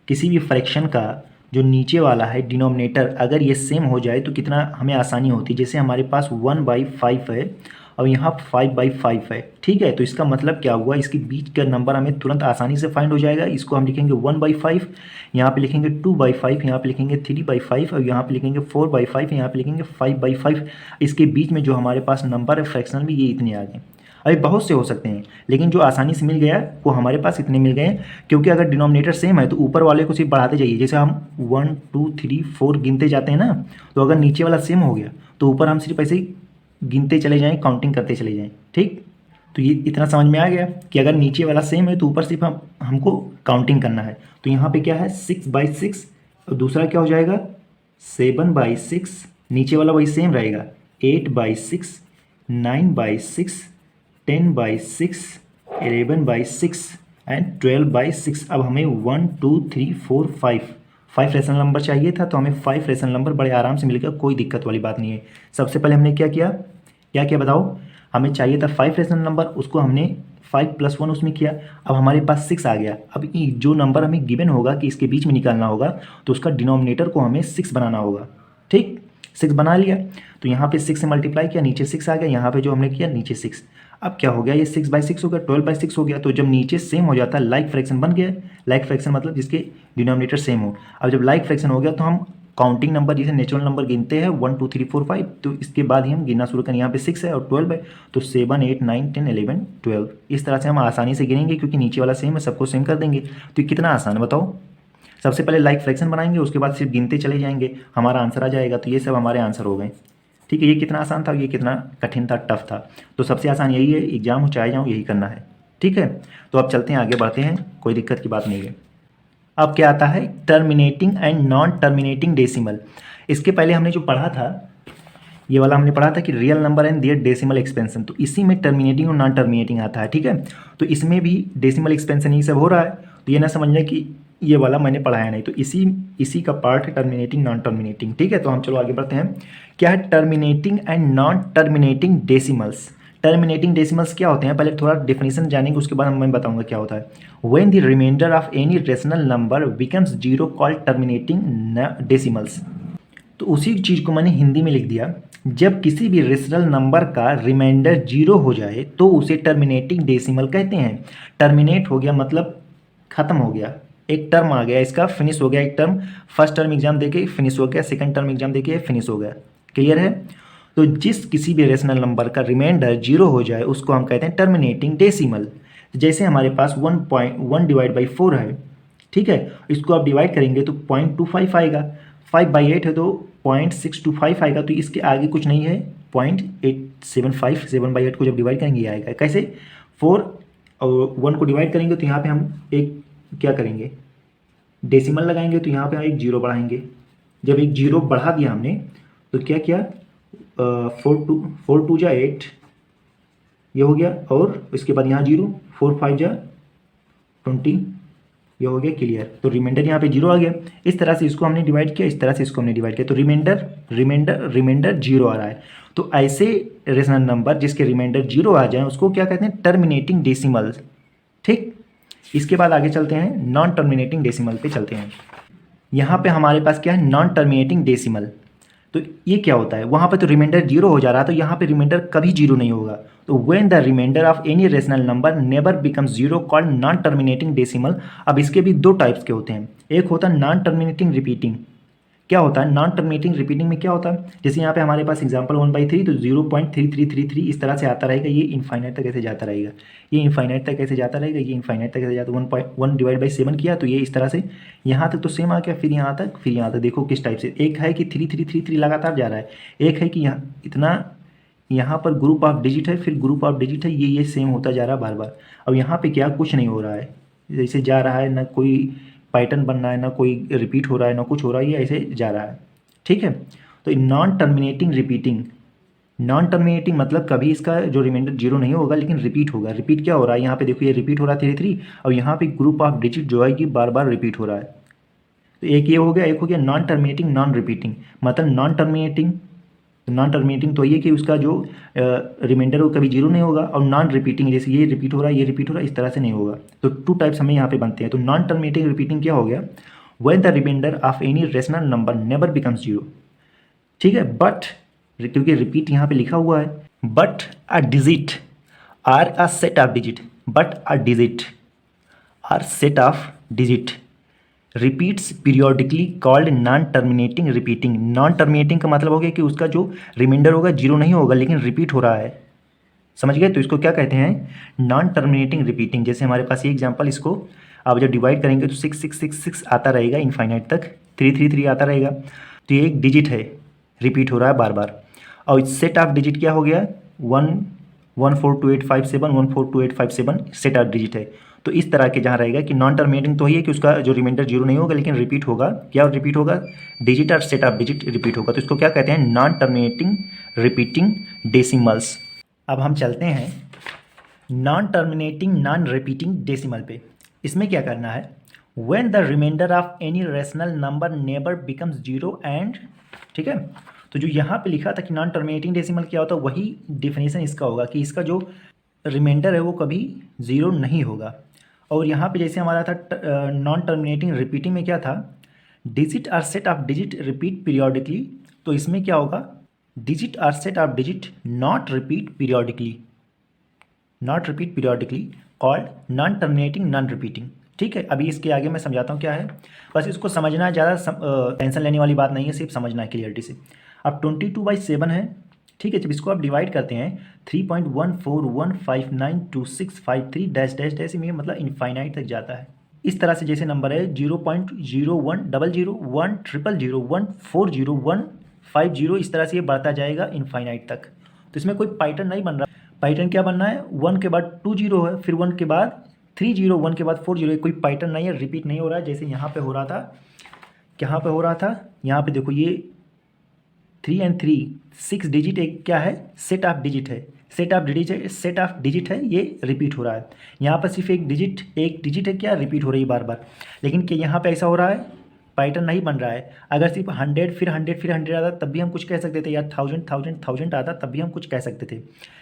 किसी भी फ्रैक्शन का जो नीचे वाला है डिनोमिनेटर, अगर ये सेम हो जाए तो कितना हमें आसानी होती है। जैसे हमारे पास 1/5 है और यहाँ 5/5 है, ठीक है, तो इसका मतलब क्या हुआ, इसके बीच का नंबर हमें तुरंत आसानी से फाइंड हो जाएगा। इसको हम लिखेंगे 1/5, यहाँ पे लिखेंगे 2/5, यहाँ पे लिखेंगे 3/5 और यहाँ पे लिखेंगे 4/5, यहाँ पे लिखेंगे 5/5। इसके बीच में जो हमारे पास नंबर है फ्रैक्शनल में, ये इतने आ गए। अभी बहुत से हो सकते हैं, लेकिन जो आसानी से मिल गया वो हमारे पास इतने मिल गए, क्योंकि अगर डिनोमिनेटर सेम है तो ऊपर वाले को सिर्फ बढ़ाते जाइए। जैसे हम 1 2 3 4 गिनते जाते हैं ना, तो अगर नीचे वाला सेम हो गया तो ऊपर हम सिर्फ ऐसे ही गिनते चले जाएं, काउंटिंग करते चले जाएं, ठीक। तो ये इतना समझ में आ गया कि अगर नीचे वाला सेम है तो ऊपर सिर्फ हमको काउंटिंग करना है। तो यहाँ पे क्या है 6/6 और दूसरा क्या हो जाएगा 7/6, नीचे वाला वही सेम रहेगा 8/6, 9/6, 10/6, 11/6 एंड 12/6। अब हमें 1 2 3 4 5 रेशनल नंबर चाहिए था, तो हमें 5 रेशनल नंबर बड़े आराम से मिल गया, कोई दिक्कत वाली बात नहीं है। सबसे पहले हमने क्या किया बताओ, हमें चाहिए था 5 रेशनल नंबर, उसको हमने 5 + 1 उसमें किया, अब हमारे पास 6 आ गया। अब जो नंबर हमें गिवन होगा कि इसके बीच में निकालना होगा, तो उसका डिनोमिनेटर को हमें 6 बनाना होगा, ठीक। 6 बना लिया, तो यहाँ पे 6 से मल्टीप्लाई किया, नीचे 6 आ गया, यहाँ पे जो हमने किया नीचे 6। अब क्या हो गया, ये 6/6 हो गया, 12/6 हो गया। तो जब नीचे सेम हो जाता है लाइक फ्रैक्शन बन गया। लाइक फ्रैक्शन मतलब जिसके डिनोमिनेटर सेम हो। अब जब लाइक फ्रैक्शन हो गया तो हम काउंटिंग नंबर जैसे नेचुरल नंबर गिनते हैं 1 2 3 4 5, तो इसके बाद ही हम गिनना शुरू करें। यहाँ पे 6 है और 12 है, तो 7 8 9 10 11 12, इस तरह से हम आसानी से गिनेंगे, क्योंकि नीचे वाला सेम है, सबको सेम कर देंगे। तो ये कितना आसान है बताओ। सबसे पहले लाइक फ्रैक्शन बनाएंगे, उसके बाद सिर्फ गिनते चले जाएंगे, हमारा आंसर आ जाएगा। तो ये सब हमारे आंसर हो गए, ठीक है। ये कितना आसान था, ये कितना कठिन था, टफ था। तो सबसे आसान यही है, एग्जाम हो चाहे जाऊँ यही करना है, ठीक है। तो अब चलते हैं आगे बढ़ते हैं, कोई दिक्कत की बात नहीं है। अब क्या आता है terminating and non terminating decimal. इसके पहले हमने जो पढ़ा था, ये वाला हमने पढ़ा था कि real number and their decimal expansion, तो इसी में टर्मिनेटिंग और नॉन टर्मिनेटिंग आता है, ठीक है। तो इसमें भी डेसिमल एक्सपेंशन ये सब हो रहा है, तो ये ना समझना कि ये वाला मैंने पढ़ाया नहीं, तो इसी का पार्ट है टर्मिनेटिंग नॉन टर्मिनेटिंग, ठीक है। तो हम चलो आगे बढ़ते हैं। क्या है terminating and non terminating decimals. Terminating decimals क्या होते हैं, पहले थोड़ा डेफिनेशन जानेंगे, उसके बाद मैं बताऊंगा क्या होता है। When the reminder of any rational number becomes 0 called terminating decimals. तो उसी चीज़ को मैंने हिंदी में लिख दिया जब किसी भी रेशनल नंबर का रिमाइंडर 0 हो जाए तो उसे टर्मिनेटिंग डेसिमल कहते हैं। टर्मिनेट हो गया मतलब ख़त्म हो गया, एक टर्म आ गया इसका, फिनिश हो गया एक टर्म, फर्स्ट टर्म एग्जाम देके फिनिश हो गया, सेकंड टर्म एग्जाम देके फिनिश हो गया। क्लियर है? तो जिस किसी भी रेशनल नंबर का रिमाइंडर 0 हो जाए उसको हम कहते हैं टर्मिनेटिंग डेसिमल। जैसे हमारे पास 1.1/4 है, ठीक है, इसको आप डिवाइड करेंगे तो 0.25 आएगा, 5/8 है तो 0.625 आएगा, तो इसके आगे कुछ नहीं है, 0.875, 7/8 को जब डिवाइड करेंगे ये आएगा। कैसे? 4 और 1 को डिवाइड करेंगे तो यहाँ पे हम एक क्या करेंगे, डेसिमल लगाएंगे, तो यहाँ पे हम एक जीरो बढ़ाएंगे। जब एक जीरो बढ़ा दिया हमने तो क्या किया, 4 टू जा 8 ये हो गया, और इसके बाद यहाँ जीरो, 4 5 जा 20 ये हो गया। क्लियर? तो रिमाइंडर यहाँ पे जीरो आ गया। इस तरह से इसको हमने डिवाइड किया, इस तरह से इसको हमने डिवाइड किया, तो रिमाइंडर जीरो आ रहा है। तो ऐसे रेशनल नंबर जिसके रिमाइंडर जीरो आ जाए उसको क्या कहते हैं, टर्मिनेटिंग डेसिमल। ठीक, इसके बाद आगे चलते हैं, नॉन टर्मिनेटिंग डेसिमल पे चलते हैं। यहाँ पे हमारे पास क्या है, नॉन टर्मिनेटिंग डेसिमल। तो ये क्या होता है, वहाँ पे तो रिमाइंडर जीरो हो जा रहा है, तो यहाँ पे रिमाइंडर कभी जीरो नहीं होगा। तो when the reminder of any rational number never becomes zero called non terminating decimal. अब इसके भी दो टाइप्स के होते हैं, एक होता है नॉन टर्मिनेटिंग रिपीटिंग। क्या होता है नॉन टर्मिनेटिंग रिपीटिंग में, क्या होता है, जैसे यहाँ पे हमारे पास एग्जाम्पल 1/3 तो 0.3333 इस तरह से आता रहेगा, ये इनफाइनाइट तक ऐसे जाता रहेगा, ये इनफाइनाइट तक ऐसे जाता रहेगा, ये इनफाइनाइट तक ऐसे जाता है। 1/1/7 किया तो ये इस तरह से यहाँ तक तो सेम आ गया, फिर यहाँ तक, फिर यहाँ तक। देखो किस टाइप से, एक है कि 3333 लगातार जा रहा है, एक है कि यहाँ इतना, यहाँ पर ग्रुप ऑफ डिजिट है, फिर ग्रुप ऑफ डिजिट है, ये सेम होता जा रहा है बार बार। अब यहाँ पे क्या, कुछ नहीं हो रहा है, जैसे जा रहा है, ना कोई पैटर्न बन रहा है, ना कोई रिपीट हो रहा है, ना कुछ हो रहा है, ये ऐसे जा रहा है। ठीक है, तो non terminating repeating, non terminating मतलब कभी इसका जो रिमाइंडर जीरो नहीं होगा लेकिन रिपीट होगा। रिपीट क्या हो रहा है, यहाँ पे देखो ये रिपीट हो रहा है 33, और यहाँ पे ग्रुप ऑफ डिजिट जो है ये बार बार रिपीट हो रहा है। तो एक ये हो गया, एक हो गया नॉन टर्मिनेटिंग नॉन रिपीटिंग। मतलब नॉन टर्मिनेटिंग तो ये कि उसका जो रिमाइंडर वो कभी जीरो नहीं होगा, और नॉन रिपीटिंग जैसे ये रिपीट हो रहा है, ये रिपीट हो रहा है, इस तरह से नहीं होगा। तो टू टाइप्स हमें यहाँ पे बनते हैं। तो नॉन टर्मिनेटिंग रिपीटिंग क्या हो गया, when the reminder of any rational number never becomes zero. ठीक है, बट क्योंकि रिपीट यहाँ पे लिखा हुआ है, but a digit are a set of digit, but a digit are set of digit repeats periodically called non terminating repeating. Non terminating का मतलब हो गया कि उसका जो रिमाइंडर होगा जीरो नहीं होगा लेकिन रिपीट हो रहा है। समझ गए? तो इसको क्या कहते हैं, नॉन टर्मिनेटिंग रिपीटिंग। जैसे हमारे पास ये एग्जांपल, इसको आप जब डिवाइड करेंगे तो 6 आता रहेगा इनफाइनाइट तक, 3 आता रहेगा। तो ये एक डिजिट है, रिपीट हो रहा है बार बार। और सेट ऑफ डिजिट क्या हो गया, 1142857 सेट ऑफ डिजिट है। तो इस तरह के जहाँ रहेगा कि नॉन टर्मिनेटिंग तो ही है कि उसका जो रिमाइंडर जीरो नहीं होगा लेकिन रिपीट होगा। क्या रिपीट होगा, डिजिट और सेट ऑफ डिजिट रिपीट होगा। तो इसको क्या कहते हैं, नॉन टर्मिनेटिंग रिपीटिंग डेसिमल्स। अब हम चलते हैं non terminating non repeating decimal पे। इसमें क्या करना है, when the reminder of any rational number never becomes zero and, ठीक है। तो जो यहाँ पे लिखा था कि नॉन टर्मिनेटिंग डेसिमल क्या होता है, वही डिफिनेशन इसका होगा कि इसका जो रिमाइंडर है वो कभी ज़ीरो नहीं होगा। और यहाँ पे जैसे हमारा था नॉन टर्मिनेटिंग रिपीटिंग में क्या था, digit are set of digit repeat periodically. तो इसमें क्या होगा, digit are set of digit not repeat periodically, not repeat periodically called non terminating non repeating. ठीक है, अभी इसके आगे मैं समझाता हूँ क्या है, बस इसको समझना है, ज़्यादा टेंशन लेने वाली बात नहीं है, सिर्फ समझना है क्लियरिटी से। अब 22/7 है, ठीक है, जब इसको आप डिवाइड करते हैं 3.14159265 डैश डैश डैश में, मतलब इनफाइनाइट तक जाता है। इस तरह से जैसे नंबर है 0.0100140150 इस तरह से ये बढ़ता जाएगा इनफाइनाइट तक। तो इसमें कोई पैटर्न नहीं बन रहा। पैटर्न क्या बनना है, 1 के बाद 2 जीरो है, फिर 1 के बाद 3 जीरो, 1 के बाद 4 जीरो, कोई पैटर्न नहीं है, रिपीट नहीं हो रहा है। जैसे यहाँ पे हो रहा था, कहाँ पे हो रहा था, यहाँ पे देखो ये 3 और 3 6 डिजिट एक क्या है, सेट ऑफ डिजिट है, सेट ऑफ डिजिट है, ये रिपीट हो रहा है। यहाँ पर सिर्फ एक डिजिट है क्या, रिपीट हो रही है बार बार। लेकिन क्या यहाँ पे ऐसा हो रहा है, पैटर्न नहीं बन रहा है। अगर सिर्फ 100 फिर 100 फिर 100 आता तब भी हम कुछ कह सकते थे, या 1000 आता तब भी हम कुछ कह सकते थे।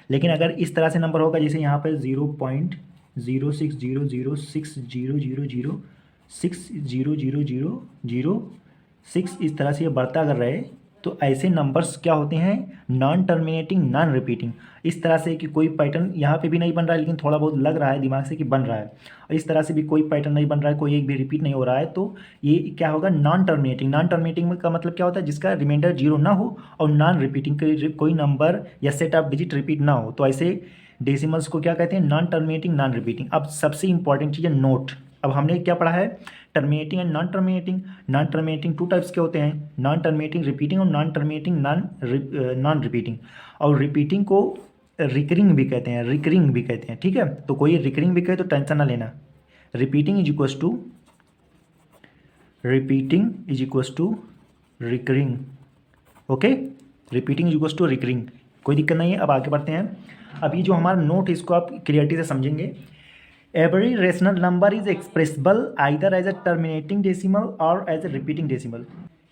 लेकिन अगर इस तरह से नंबर होगा, जैसे यहाँ पर 0.060060006 इस तरह से ये बढ़ता अगर रहे तो ऐसे नंबर्स क्या होते हैं, नॉन टर्मिनेटिंग नॉन रिपीटिंग। इस तरह से कि कोई पैटर्न यहाँ पे भी नहीं बन रहा है लेकिन थोड़ा बहुत लग रहा है दिमाग से कि बन रहा है, और इस तरह से भी कोई पैटर्न नहीं बन रहा है, कोई एक भी रिपीट नहीं हो रहा है, तो ये क्या होगा, नॉन टर्मिनेटिंग। नॉन टर्मिनेटिंग का मतलब क्या होता है, जिसका रिमाइंडर जीरो ना हो और नॉन रिपीटिंग कोई नंबर या सेट ऑफ डिजिट रिपीट ना हो, तो ऐसे डेसिमल्स को क्या कहते हैं, नॉन टर्मिनेटिंग नॉन रिपीटिंग। अब सबसे इंपॉर्टेंट चीज़ है नोट। अब हमने क्या पढ़ा है, terminating and non terminating. Non terminating two types के होते हैं, नॉन टर्मिनेटिंग रिपीटिंग और नॉन टर्मिनेटिंग नॉन रिपीटिंग। और रिपीटिंग को रिकरिंग भी कहते हैं, रिकरिंग भी कहते हैं, ठीक है। तो कोई रिकरिंग भी कहे तो टेंशन ना लेना। Repeating is equals to recurring, okay. Repeating is equals to recurring, कोई दिक्कत नहीं है। अब आगे बढ़ते हैं। अब ये जो हमारा नोट है इसको आप क्लियरिटी से समझेंगे। Every rational number is expressible either as a terminating decimal और एज ए रिपीटिंग डेसिमल।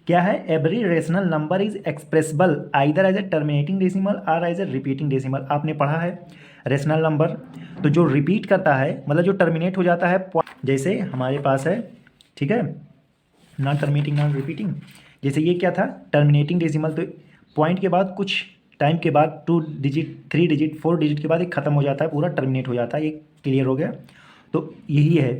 क्या है, every rational number is expressible either as a terminating decimal और एज ए रिपीटिंग डेसिमल। आपने पढ़ा है रेशनल नंबर, तो जो रिपीट करता है मतलब जो टर्मिनेट हो जाता है, जैसे हमारे पास है, ठीक है, नॉन टर्मिनेटिंग नॉन रिपीटिंग। जैसे ये क्या था, टर्मिनेटिंग डेसिमल, तो पॉइंट के बाद कुछ टाइम के बाद 2 डिजिट 3 डिजिट 4 डिजिट के बाद एक ख़त्म हो जाता है, पूरा टर्मिनेट हो जाता है। ये क्लियर हो गया। तो यही है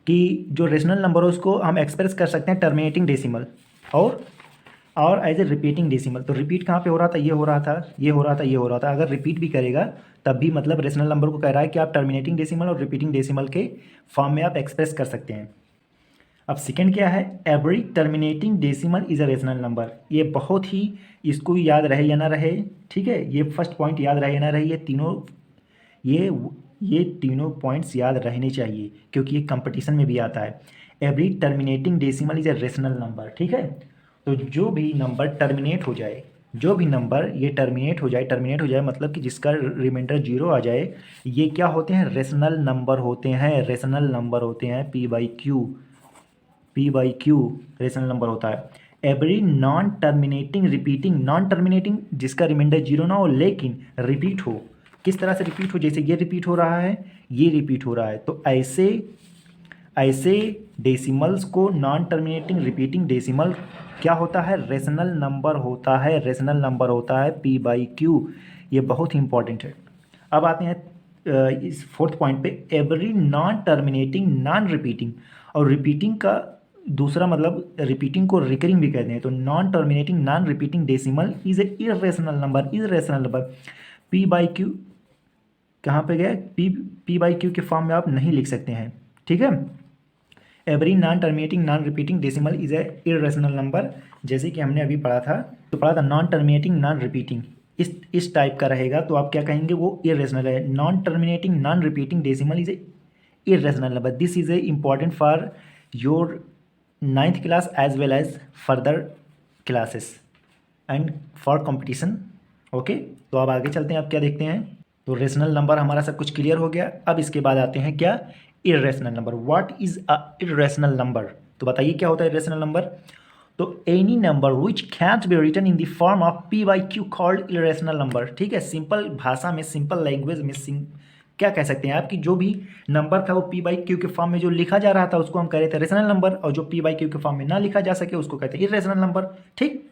कि जो रेशनल नंबर है उसको हम एक्सप्रेस कर सकते हैं टर्मिनेटिंग डेसिमल और एज ए रिपीटिंग डेसिमल। तो रिपीट कहाँ पे हो रहा था, ये हो रहा था, ये हो रहा था, ये हो रहा था। अगर रिपीट भी करेगा तब भी मतलब रेशनल नंबर को कह रहा है कि आप टर्मिनेटिंग डेसिमल और रिपीटिंग डेसिमल के फॉर्म में आप एक्सप्रेस कर सकते हैं। अब सेकेंड क्या है, every terminating decimal is a rational number. ये बहुत ही, इसको याद रहे या ना रहे, ठीक है, ये फर्स्ट पॉइंट याद रहे या ना रहे, ये तीनों पॉइंट्स याद रहने चाहिए क्योंकि ये कंपटीशन में भी आता है। Every terminating decimal is a rational number, ठीक है। तो जो भी नंबर टर्मिनेट हो जाए, जो भी नंबर ये टर्मिनेट हो जाए मतलब कि जिसका रिमाइंडर जीरो आ जाए, ये क्या होते हैं, रेशनल नंबर होते हैं, रेशनल नंबर होते हैं। P/Q रेशनल नंबर होता है। Every non terminating repeating, non terminating जिसका रिमाइंडर जीरो ना हो लेकिन रिपीट हो। किस तरह से रिपीट हो, जैसे ये रिपीट हो रहा है, ये रिपीट हो रहा है, तो ऐसे डेसिमल्स को नॉन टर्मिनेटिंग रिपीटिंग डेसिमल क्या होता है, रेशनल नंबर होता है, रेशनल नंबर होता है P/Q। ये बहुत ही इंपॉर्टेंट है। अब आते हैं इस फोर्थ पॉइंट पे, every non terminating non repeating. और रिपीटिंग का दूसरा मतलब, रिपीटिंग को रिकरिंग भी कहते हैं। तो non terminating non repeating decimal is a irrational number, irrational number. P/Q कहाँ पे गया, P/Q के फॉर्म में आप नहीं लिख सकते हैं, ठीक है। Every non terminating non repeating decimal is a irrational number, जैसे कि हमने अभी पढ़ा था नॉन टर्मिनेटिंग नॉन रिपीटिंग इस टाइप का रहेगा, तो आप क्या कहेंगे, वो इरेशनल है। Non terminating non repeating decimal is a irrational number. This is a important for your 9th class as well as further classes and for competition, okay. तो अब आगे चलते हैं, अब क्या देखते हैं। तो रेशनल नंबर हमारा सब कुछ क्लियर हो गया। अब इसके बाद आते हैं क्या, irrational number. What is a irrational number, तो बताइए क्या होता है इरेशनल नंबर। तो any number which can't be written in the form of P/Q called irrational number, ठीक है। सिंपल भाषा में, सिंपल लैंग्वेज में क्या कह सकते हैं आप कि जो भी नंबर था वो P/Q के फॉर्म में जो लिखा जा रहा था उसको हम कह रहे थे रेशनल नंबर, और जो P/Q के फॉर्म में ना लिखा जा सके उसको कहते हैं इरेशनल नंबर, ठीक।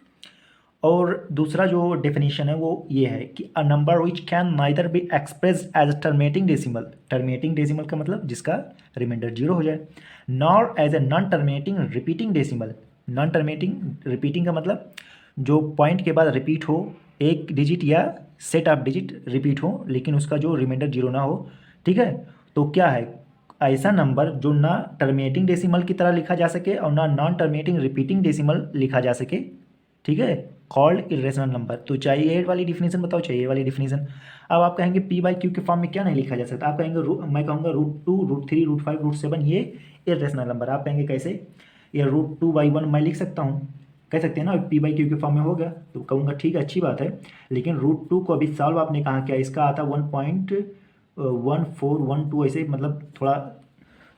और दूसरा जो डेफिनेशन है वो ये है कि a number which can neither be expressed as terminating decimal, terminating decimal का मतलब जिसका रिमाइंडर जीरो हो जाए, nor as a non terminating repeating decimal. Non terminating repeating का मतलब जो पॉइंट के बाद रिपीट हो, एक डिजिट या सेट ऑफ डिजिट रिपीट हो लेकिन उसका जो रिमाइंडर जीरो ना हो, ठीक है। तो क्या है, ऐसा नंबर जो ना टर्मिनेटिंग डेसिमल की तरह लिखा जा सके और ना नॉन टर्मिनेटिंग रिपीटिंग डेसिमल लिखा जा सके, ठीक है, कॉल्ड इरेशनल नंबर। तो चाहिए ये वाली डिफिनीशन बताओ, चाहिए वाली डिफिनीशन। अब आप कहेंगे P/Q के फॉर्म में क्या नहीं लिखा जा सकता, आप कहेंगे मैं कहूँगा √2 √3 √5 √7 ये इरेशनल नंबर। आप कहेंगे कैसे, ये √2/1 मैं लिख सकता हूँ, कह सकते हैं ना, P/Q के फॉर्म में हो गया। तो कहूँगा ठीक है, अच्छी बात है, लेकिन √2 को अभी सॉल्व आपने कहाँ किया, इसका आता 1.1412 ऐसे, मतलब थोड़ा।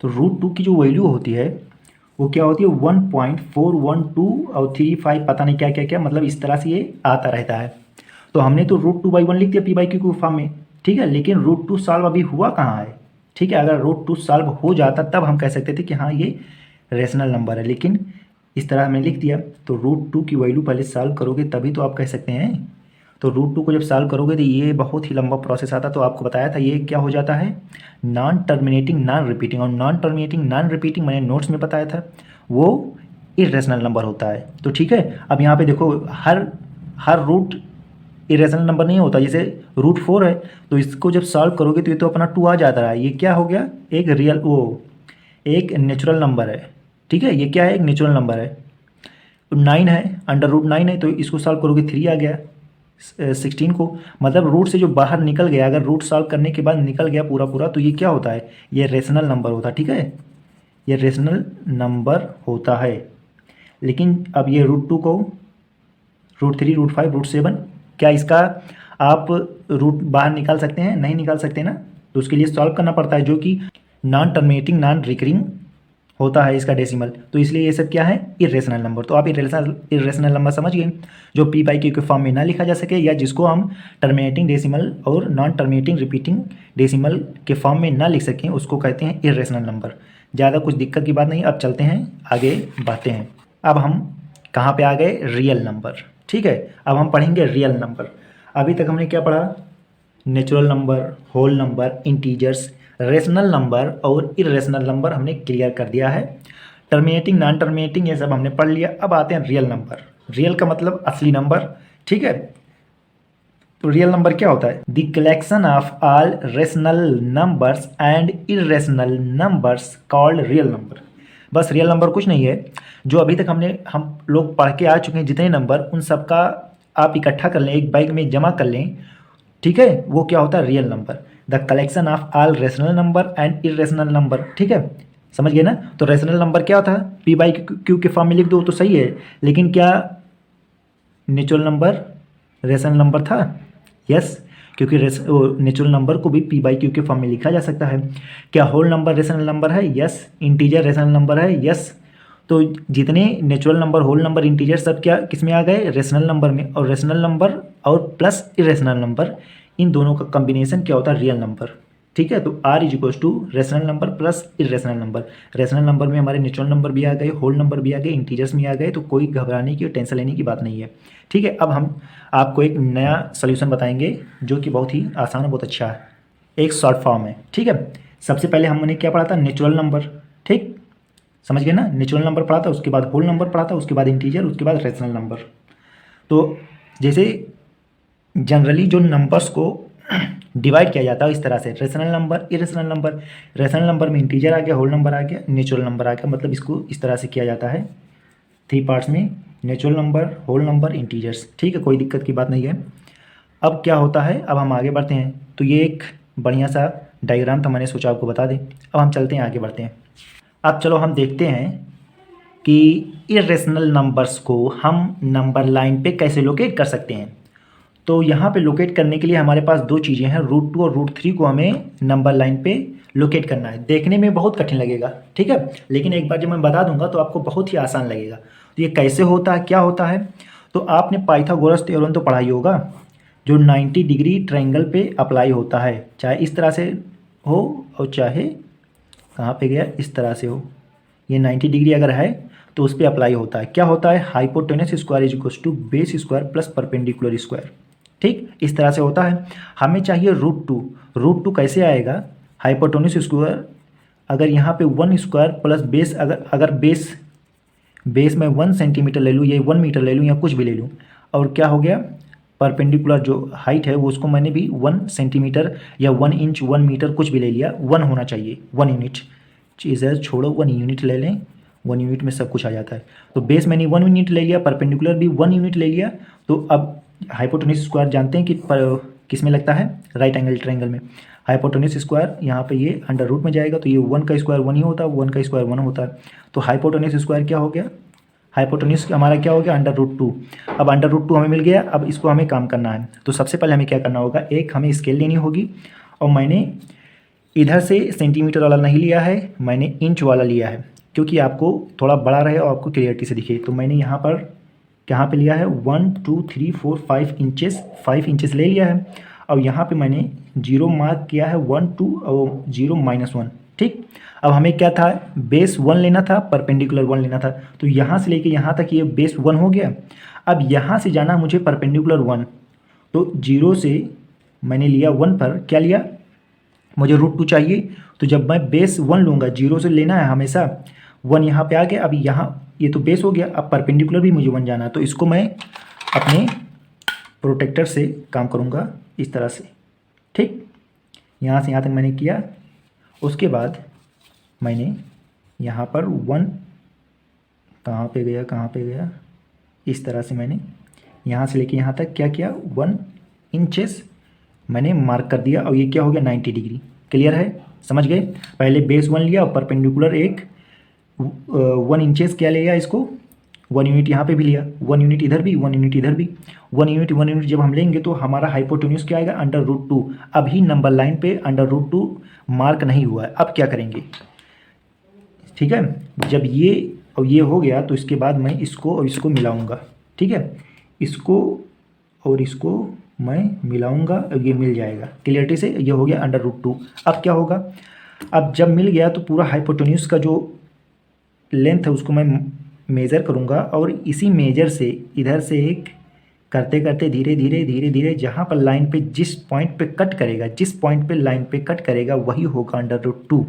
तो √2 की जो वैल्यू होती है वो क्या होती है, 1.412 और 35 पता नहीं क्या क्या क्या, मतलब इस तरह से ये आता रहता है। तो हमने तो √2/1 लिख दिया P/Q के फॉर्म में, ठीक है, लेकिन √2 सॉल्व अभी हुआ कहाँ है, ठीक है। अगर √2 सॉल्व हो जाता तब हम कह सकते थे कि हाँ ये रेशनल नंबर है, लेकिन इस तरह हमने लिख दिया। तो √2 की वैल्यू पहले सॉल्व करोगे तभी तो आप कह सकते हैं। तो √2 को जब सॉल्व करोगे तो ये बहुत ही लंबा प्रोसेस आता। तो आपको बताया था ये क्या हो जाता है, नॉन टर्मिनेटिंग नॉन रिपीटिंग। और नॉन टर्मिनेटिंग नॉन रिपीटिंग मैंने नोट्स में बताया था, वो इरेशनल नंबर होता है। तो ठीक है, अब यहाँ पे देखो हर रूट इरेशनल नंबर नहीं होता। जैसे √4 है तो इसको जब सॉल्व करोगे तो ये तो अपना 2 आ जाता है। ये क्या हो गया, एक नेचुरल नंबर है। ठीक है, ये क्या है, एक नेचुरल नंबर है। 9 है, √9 है तो इसको सॉल्व करोगे 3 आ गया। 16 को मतलब रूट से जो बाहर निकल गया, अगर रूट सॉल्व करने के बाद निकल गया पूरा पूरा तो ये क्या होता है, ये रेशनल नंबर होता है। ठीक है, ये रेशनल नंबर होता है। लेकिन अब ये √2 को √3 √5 √7 क्या इसका आप रूट बाहर निकाल सकते हैं, नहीं निकाल सकते ना। तो उसके लिए सॉल्व करना पड़ता है, जो कि नॉन टर्मिनेटिंग नॉन रिकरिंग होता है इसका डेसिमल। तो इसलिए ये सब क्या है, इरेशनल नंबर। तो आप इरेशनल नंबर समझ गए, जो p/q के फॉर्म में ना लिखा जा सके, या जिसको हम टर्मिनेटिंग डेसिमल और नॉन टर्मिनेटिंग रिपीटिंग डेसिमल के फॉर्म में ना लिख सकें, उसको कहते हैं इरेशनल नंबर। ज़्यादा कुछ दिक्कत की बात नहीं। अब चलते हैं आगे बढ़ते हैं। अब हम कहाँ पे आ गए, रियल नंबर। ठीक है, अब हम पढ़ेंगे रियल नंबर। अभी तक हमने क्या पढ़ा, natural number, whole number, integers, rational number और इरेशनल नंबर हमने क्लियर कर दिया है। टर्मिनेटिंग नॉन टर्मिनेटिंग ये सब हमने पढ़ लिया। अब आते हैं रियल नंबर। रियल का मतलब असली नंबर। ठीक है, तो रियल नंबर क्या होता है, the collection of all rational numbers and irrational numbers called real number. बस रियल नंबर कुछ नहीं है, जो अभी तक हम लोग पढ़ के आ चुके हैं जितने नंबर, उन सबका आप इकट्ठा कर लें, एक बैग में जमा कर लें। ठीक है, वो क्या होता है, real number. The collection of all rational number and irrational number. ठीक है, समझ गए ना। तो रेशनल नंबर क्या होता है, p/q के फॉर्म में लिख दो तो सही है, लेकिन क्या नेचुरल नंबर रेशनल नंबर था, यस, क्योंकि नेचुरल नंबर को भी p/q के फॉर्म में लिखा जा सकता है। क्या होल नंबर रेशनल नंबर है, यस। इंटीजर रेशनल नंबर है, यस। तो जितने natural number, whole number, integer सब क्या किस में आ गए, रेशनल नंबर में। और रेशनल नंबर और प्लस इरेशनल नंबर, इन दोनों का कॉम्बिनेशन क्या होता है, रियल नंबर। ठीक है, तो R = rational number plus irrational number. Rational number में हमारे नेचुरल नंबर भी आ गए, होल नंबर भी आ गए, इंटीजर्स में आ गए, तो कोई घबराने की और टेंशन लेने की बात नहीं है। ठीक है, अब हम आपको एक नया सोल्यूशन बताएंगे जो कि बहुत ही आसान और बहुत अच्छा है, एक शॉर्ट फॉर्म है। ठीक है, सबसे पहले हमने क्या पढ़ा था, नेचुरल नंबर। ठीक, समझ गए ना, नेचुरल नंबर पढ़ा था, उसके बाद होल नंबर पढ़ा था, उसके बाद इंटीजर, उसके बाद रेशनल नंबर। तो जैसे जनरली जो नंबर्स को डिवाइड किया जाता है इस तरह से, rational number, irrational number. Rational number में इंटीजर आ गया, होल नंबर आ गया, नेचुरल नंबर आ गया। मतलब इसको इस तरह से किया जाता है 3 पार्ट्स में, natural number, whole number, integers. ठीक है, कोई दिक्कत की बात नहीं है। अब क्या होता है, अब हम आगे बढ़ते हैं। तो ये एक बढ़िया सा डायग्राम था, मैंने सोचा आपको बता दें। अब हम चलते हैं, आगे बढ़ते हैं। अब चलो हम देखते हैं कि इरेशनल नंबर्स को हम नंबर लाइन पे कैसे लोकेट कर सकते हैं। तो यहाँ पे लोकेट करने के लिए हमारे पास 2 चीज़ें हैं, √2 और √3 को हमें नंबर लाइन पे लोकेट करना है। देखने में बहुत कठिन लगेगा, ठीक है, लेकिन एक बार जब मैं बता दूंगा तो आपको बहुत ही आसान लगेगा। तो ये कैसे होता है, क्या होता है, तो आपने पाइथागोरस थ्योरम तो पढ़ा ही होगा, जो 90 डिग्री ट्रायंगल पे अप्लाई होता है, चाहे इस तरह से हो और चाहे कहाँ पे गया, इस तरह से हो। ये 90 डिग्री अगर है तो उस पर अप्लाई होता है। क्या होता है, hypotenuse square = base square plus perpendicular square. ठीक, इस तरह से होता है। हमें चाहिए √2। √2 कैसे आएगा, हाइपोटेनस स्क्वायर अगर यहाँ पे 1 स्क्वायर प्लस बेस, अगर बेस में 1 सेंटीमीटर ले लूँ, या 1 मीटर ले लूँ, या कुछ भी ले लूँ, और क्या हो गया, परपेंडिकुलर जो हाइट है वो उसको मैंने भी 1 सेंटीमीटर या 1 इंच 1 मीटर कुछ भी ले लिया, 1 होना चाहिए, 1 यूनिट चीज़ है, छोड़ो 1 यूनिट ले लें, 1 यूनिट में सब कुछ आ जाता है। तो बेस मैंने 1 यूनिट ले लिया, परपेंडिकुलर भी 1 यूनिट ले लिया। तो अब हाइपोटेनस स्क्वायर जानते हैं कि किस में लगता है, राइट एंगल ट्रायंगल में। हाइपोटेनस स्क्वायर यहाँ पे ये अंडर रूट में जाएगा, तो ये 1 का स्क्वायर 1 ही होता है, 1 का स्क्वायर 1 होता है। तो हाइपोटेनस स्क्वायर क्या हो गया, हाइपोटेनस हमारा क्या हो गया, √2। अब √2 हमें मिल गया। अब इसको हमें काम करना है, तो सबसे पहले हमें क्या करना होगा, एक हमें स्केल लेनी होगी, और मैंने इधर से सेंटीमीटर वाला नहीं लिया है, मैंने इंच वाला लिया है, क्योंकि आपको थोड़ा बड़ा रहे और आपको क्लियरिटी से दिखे। तो मैंने यहाँ पर कहाँ पे लिया है, 1 2 3 4 5 इंचेस, 5 इंचेस ले लिया है। और यहाँ पे मैंने 0 मार्क किया है, 1 2 और 0 -1। ठीक, अब हमें क्या था, बेस 1 लेना था, परपेंडिकुलर 1 लेना था। तो यहाँ से लेके यहाँ तक ये बेस 1 हो गया। अब यहाँ से जाना मुझे परपेंडिकुलर 1, तो 0 से मैंने लिया 1 पर, क्या लिया, मुझे √2 चाहिए। तो जब मैं बेस 1 लूँगा, 0 से लेना है हमेशा, 1 यहाँ पे आ गया। अब यहाँ ये तो बेस हो गया, अब परपेंडिकुलर भी मुझे 1 जाना है, तो इसको मैं अपने प्रोटेक्टर से काम करूँगा इस तरह से, ठीक। यहाँ से यहाँ तक मैंने किया। उसके बाद मैंने यहाँ पर 1 कहाँ पे गया, कहाँ पे गया, इस तरह से मैंने यहाँ से लेके यहाँ तक क्या किया, 1 इंचेस मैंने मार्क कर दिया। और ये क्या हो गया, 90 डिग्री। क्लियर है, समझ गए। पहले बेस 1 लिया और परपेंडिकुलर 1 इंचेस क्या लिया, इसको 1 यूनिट यहाँ पे भी लिया, 1 यूनिट इधर भी, 1 यूनिट इधर भी, 1 यूनिट जब हम लेंगे तो हमारा हाइपोटेन्यूज क्या आएगा, √2। अभी नंबर लाइन पे √2 मार्क नहीं हुआ है। अब क्या करेंगे, ठीक है। जब ये और ये हो गया तो इसके बाद मैं इसको और इसको मिलाऊंगा, ठीक है। इसको और इसको मैं मिलाऊंगा और ये मिल जाएगा क्लियरिटी से। ये हो गया √2। अब क्या होगा, अब जब मिल गया तो पूरा हाइपोटेन्यूज का जो लेंथ है उसको मैं मेज़र करूंगा, और इसी मेजर से इधर से एक करते करते धीरे धीरे धीरे धीरे जहाँ पर लाइन पे जिस पॉइंट पे कट करेगा, जिस पॉइंट पे लाइन पे कट करेगा वही होगा √2।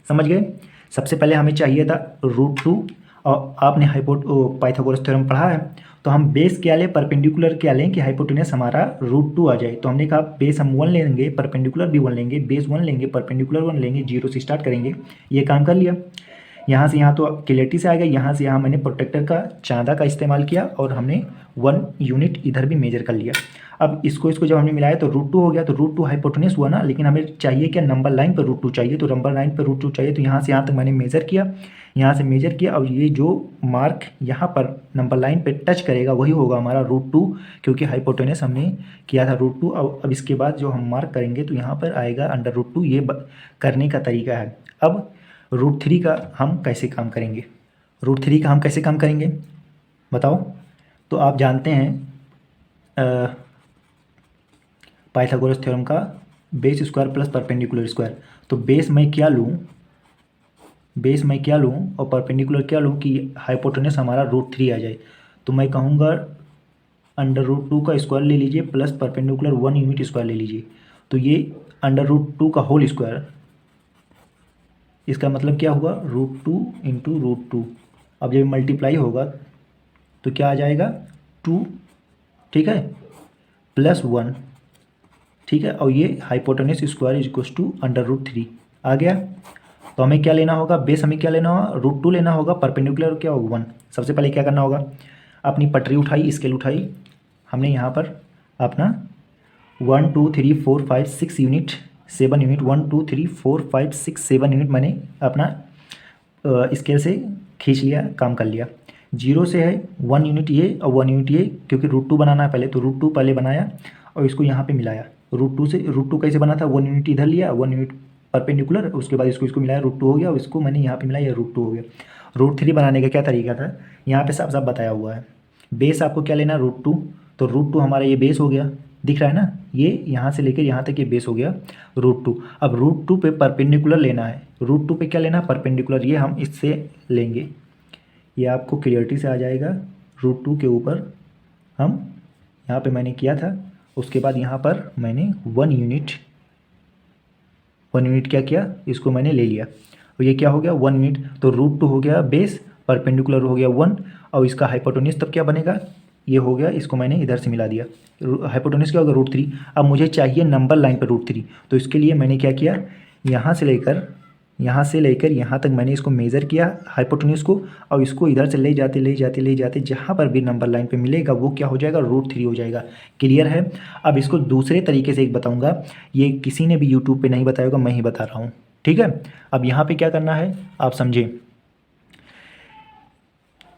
समझ गए। सबसे पहले हमें चाहिए था √2, और आपने पाइथागोरस थ्योरम पढ़ा है, तो हम बेस क्या लें, परपेंडिकुलर क्या लें कि हाइपोटेनस हमारा √2 आ जाए। तो हमने कहा बेस हम 1 लेंगे, परपेंडिकुलर भी 1 लेंगे, बेस 1 लेंगे, परपेंडिकुलर 1 लेंगे, 0 से स्टार्ट करेंगे। ये काम कर लिया। यहाँ से यहाँ तो क्लियरिटी से आएगा, यहाँ से यहाँ मैंने प्रोटेक्टर का चांदा का इस्तेमाल किया और हमने 1 यूनिट इधर भी मेजर कर लिया। अब इसको जब हमने मिलाया तो √2 हो गया, तो √2 हाइपोटेनस हुआ ना, लेकिन हमें चाहिए क्या, नंबर लाइन पर √2 चाहिए। तो नंबर लाइन पर √2 चाहिए, तो यहाँ से यहाँ तक मैंने मेजर किया, यहाँ से मेजर किया। और ये जो मार्क यहाँ पर नंबर लाइन पे टच करेगा वही होगा हमारा √2, क्योंकि हाइपोटेनस हमने किया था √2। अब इसके बाद जो हम मार्क करेंगे तो यहाँ पर आएगा √2। ये करने का तरीका है। अब √3 का हम कैसे काम करेंगे, √3 का हम कैसे काम करेंगे बताओ। तो आप जानते हैं पाइथागोरस थ्योरम का base square plus perpendicular square. तो बेस मैं क्या लूँ, और परपेंडिकुलर क्या लूँ कि हाइपोटेनस हमारा √3 आ जाए। तो मैं कहूँगा √2 का स्क्वायर ले लीजिए प्लस परपेंडिकुलर 1 यूनिट स्क्वायर ले लीजिए। तो ये √2 का होल स्क्वायर, इसका मतलब क्या हुआ, √2 इंटू √2। अब जब मल्टीप्लाई होगा तो क्या आ जाएगा, 2, ठीक है, प्लस 1, ठीक है। और ये hypotenuse square is equals to √3 आ गया। तो हमें क्या लेना होगा, बेस हमें क्या लेना होगा, √2 लेना होगा, परपेंडिकुलर क्या होगा 1। सबसे पहले क्या करना होगा, अपनी पटरी उठाई, स्केल उठाई, हमने यहाँ पर अपना 1 2 3 4 5 6 यूनिट 7 यूनिट 1 2 3 4 5 6 7 यूनिट मैंने अपना स्केल से खींच लिया, काम कर लिया। 0 से है 1 यूनिट ये और 1 यूनिट ये, क्योंकि √2 बनाना है पहले, तो √2 पहले बनाया और इसको यहाँ पे मिलाया। √2 कैसे बना था, 1 यूनिट इधर लिया, 1 यूनिट परपेंडिकुलर, उसके बाद इसको मिलाया, √2 हो गया, और इसको मैंने यहाँ पे मिलाया, √2 हो गया। √3 बनाने का क्या तरीका था, यहाँ पे साफ साफ बताया हुआ है। बेस आपको क्या लेना, √2, तो √2 हमारा ये बेस हो गया, दिख रहा है ना, ये यहाँ से लेकर यहाँ तक ये बेस हो गया √2। अब √2 पे परपेंडिकुलर लेना है, √2 पे क्या लेना है, परपेंडिकुलर, ये हम इससे लेंगे, ये आपको क्लियरिटी से आ जाएगा। √2 के ऊपर हम यहाँ पे मैंने किया था, उसके बाद यहाँ पर मैंने 1 यूनिट क्या किया, इसको मैंने ले लिया, और ये क्या हो गया 1 यूनिट। तो √2 हो गया बेस, परपेंडिकुलर हो गया 1, और इसका हाइपोटेन्यूज तब क्या बनेगा, ये हो गया, इसको मैंने इधर से मिला दिया। हाइपोटेन्यूज क्या होगा, √3। अब मुझे चाहिए नंबर लाइन पर √3, तो इसके लिए मैंने क्या किया, यहाँ से लेकर यहाँ तक मैंने इसको मेज़र किया हाइपोटेन्यूज को, और इसको इधर से ले जाते जहाँ पर भी नंबर लाइन पे मिलेगा वो क्या हो जाएगा, √3 हो जाएगा। क्लियर है। अब इसको दूसरे तरीके से एक बताऊँगा, ये किसी ने भी यूट्यूब पे नहीं बताया होगा, मैं ही बता रहा हूँ, ठीक है। अब यहाँ पे क्या करना है आप समझे,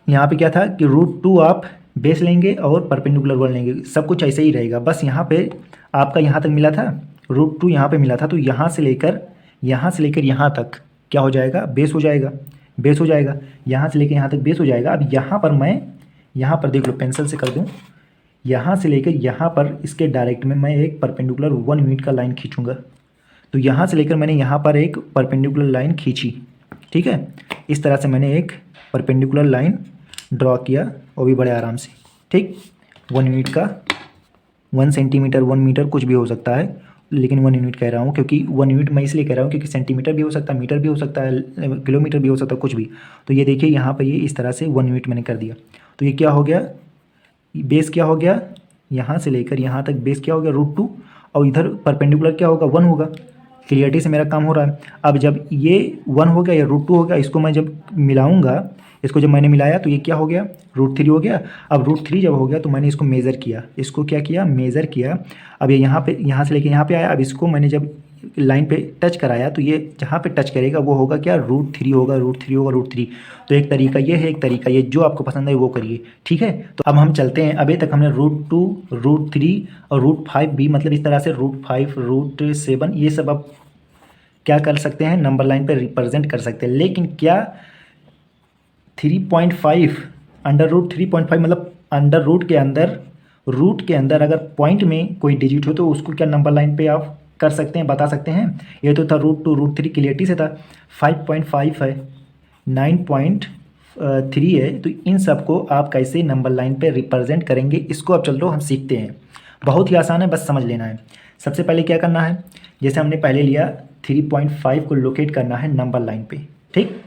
यहाँ पे क्या था कि √2 आप बेस लेंगे और परपेंडिकुलर 1 लेंगे, सब कुछ ऐसे ही रहेगा। बस यहाँ पे आपका यहाँ तक मिला था, √2 यहाँ पे मिला था, तो यहाँ से लेकर यहाँ तक क्या हो जाएगा, बेस हो जाएगा, यहाँ से लेकर यहाँ तक बेस हो जाएगा। अब यहाँ पर मैं यहाँ पर देख लो, पेंसिल से कर दूँ, यहाँ से लेकर यहाँ पर इसके डायरेक्ट में मैं एक परपेंडिकुलर 1 यूनिट का लाइन खींचूँगा। तो यहाँ से लेकर मैंने यहाँ पर एक परपेंडिकुलर लाइन खींची, ठीक है। इस तरह से मैंने एक परपेंडिकुलर लाइन ड्रॉ किया, वो भी बड़े आराम से। ठीक, 1 यूनिट का, 1 सेंटीमीटर, 1 मीटर कुछ भी हो सकता है, लेकिन 1 यूनिट कह रहा हूँ क्योंकि 1 यूनिट मैं इसलिए कह रहा हूँ क्योंकि सेंटीमीटर भी हो सकता है, मीटर भी हो सकता है, किलोमीटर भी हो सकता है, कुछ भी। तो ये देखिए यहाँ पर ये इस तरह से 1 यूनिट मैंने कर दिया। तो ये क्या हो गया, बेस क्या हो गया, यहाँ से लेकर यहाँ तक बेस क्या हो गया, √2, और इधर परपेंडिकुलर क्या होगा, 1 होगा। क्लियरिटी से मेरा काम हो रहा है। अब जब ये 1 हो गया या √2 हो गया, इसको मैं जब मिलाऊंगा, इसको जब मैंने मिलाया तो ये क्या हो गया, √3 हो गया। अब √3 जब हो गया तो मैंने इसको मेज़र किया, इसको क्या किया, मेज़र किया। अब ये यहाँ पे, यहाँ से लेके यहाँ पे आया। अब इसको मैंने जब लाइन पे टच कराया तो ये जहाँ पे टच करेगा वो होगा क्या, √3 होगा, √3 होगा, √3। तो एक तरीका ये है, एक तरीका ये, जो आपको पसंद है वो करिए। ठीक है, तो अब हम चलते हैं। अभी तक हमने √2, √3 और √5 भी, मतलब इस तरह से √5, √7, ये सब अब क्या कर सकते हैं, नंबर लाइन पे रिप्रेजेंट कर सकते हैं। लेकिन क्या 3.5, √3.5 मतलब अंडर रूट के अंदर अगर पॉइंट में कोई डिजिट हो तो उसको क्या नंबर लाइन पे आप कर सकते हैं, बता सकते हैं। ये तो था √2, √3 क्लियरिटी से था। 5.5 है, 9.3 है। तो इन सब को आप कैसे नंबर लाइन पे रिप्रेजेंट करेंगे, इसको अब चलो हम सीखते हैं। बहुत ही आसान है, बस समझ लेना है। सबसे पहले क्या करना है, जैसे हमने पहले लिया 3.5 को लोकेट करना है नंबर लाइन पे। ठीक,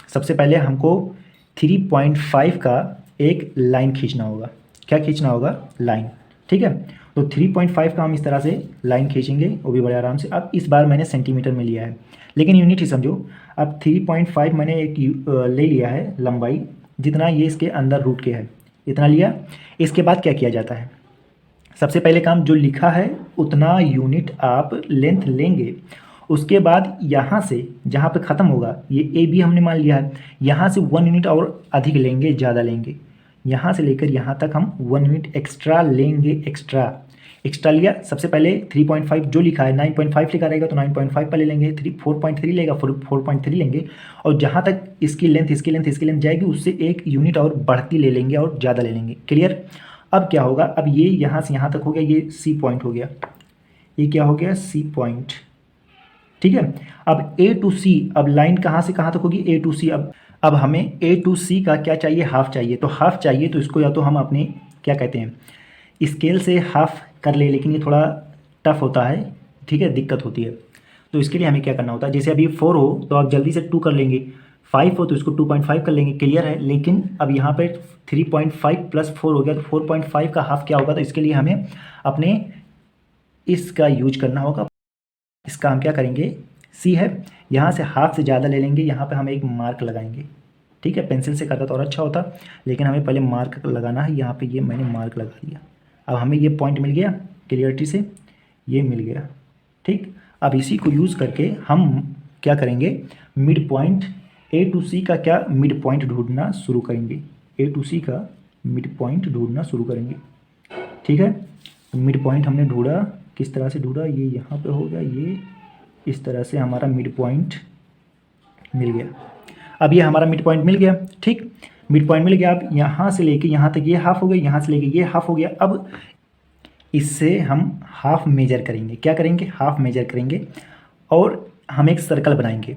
सबसे पहले हमको 3.5 का एक लाइन खींचना होगा। क्या खींचना होगा, लाइन। ठीक है, तो 3.5 का हम इस तरह से लाइन खींचेंगे, वो भी बड़े आराम से। अब इस बार मैंने सेंटीमीटर में लिया है, लेकिन यूनिट ही समझो। अब 3.5 मैंने एक ले लिया है लंबाई, जितना ये इसके अंदर रूट के है, इतना लिया। इसके बाद क्या किया जाता है, सबसे पहले काम जो लिखा है उतना यूनिट आप लेंथ लेंगे। उसके बाद यहाँ से जहाँ पे ख़त्म होगा, ये ए बी हमने मान लिया है, यहाँ से 1 यूनिट और अधिक लेंगे, ज़्यादा लेंगे। यहाँ से लेकर यहाँ तक हम 1 यूनिट एक्स्ट्रा लेंगे, एक्स्ट्रा लिया। सबसे पहले 3.5 जो लिखा है, 9.5 लिखा रहेगा तो 9.5 पर ले लेंगे, 4.3 लेगा 4.3 लेंगे। और जहाँ तक इसकी लेंथ जाएगी, उससे 1 यूनिट और बढ़ती ले लेंगे और ज़्यादा ले लेंगे। क्लियर। अब क्या होगा, अब ये यहाँ से यहाँ तक हो गया, ये सी पॉइंट हो गया, ये क्या हो गया, सी पॉइंट। ठीक है, अब ए टू सी, अब लाइन कहाँ से कहाँ तक होगी, ए टू सी। अब हमें ए टू सी का क्या चाहिए, हाफ चाहिए। तो हाफ चाहिए तो इसको या तो हम अपने क्या कहते हैं, स्केल से हाफ कर ले, लेकिन ये थोड़ा टफ होता है। ठीक है, दिक्कत होती है। तो इसके लिए हमें क्या करना होता है, जैसे अभी 4 हो तो आप जल्दी से 2 कर लेंगे, 5 हो तो इसको 2.5 कर लेंगे। क्लियर है। लेकिन अब यहाँ पे 3.5 + 4 हो गया, तो 4.5 का हाफ क्या होगा। तो इसके लिए हमें अपने इसका यूज करना होगा। इसका हम क्या करेंगे, सी है, यहाँ से हाफ से ज़्यादा ले लेंगे, यहाँ पे हम एक मार्क लगाएंगे। ठीक है, पेंसिल से करता तो और अच्छा होता, लेकिन हमें पहले मार्क लगाना है। यहाँ पे ये मैंने मार्क लगा दिया। अब हमें ये पॉइंट मिल गया, क्लियरिटी से ये मिल गया। ठीक, अब इसी को यूज़ करके हम क्या करेंगे, मिड पॉइंट ए टू सी का क्या मिड पॉइंट ढूंढना शुरू करेंगे। ए टू सी का मिड पॉइंट ढूंढना शुरू करेंगे। ठीक है, मिड पॉइंट हमने ढूंढा, किस तरह से ढूंढा, ये यहाँ पे हो गया, ये इस तरह से हमारा मिड पॉइंट मिल गया। अब ये हमारा मिड पॉइंट मिल गया। ठीक, मिड पॉइंट मिल गया। अब यहाँ से लेके यहाँ तक ये हाफ हो गया, यहाँ से लेके ये हाफ हो गया। अब इससे हम हाफ मेजर करेंगे। क्या करेंगे, हाफ मेजर करेंगे और हम एक सर्कल बनाएंगे।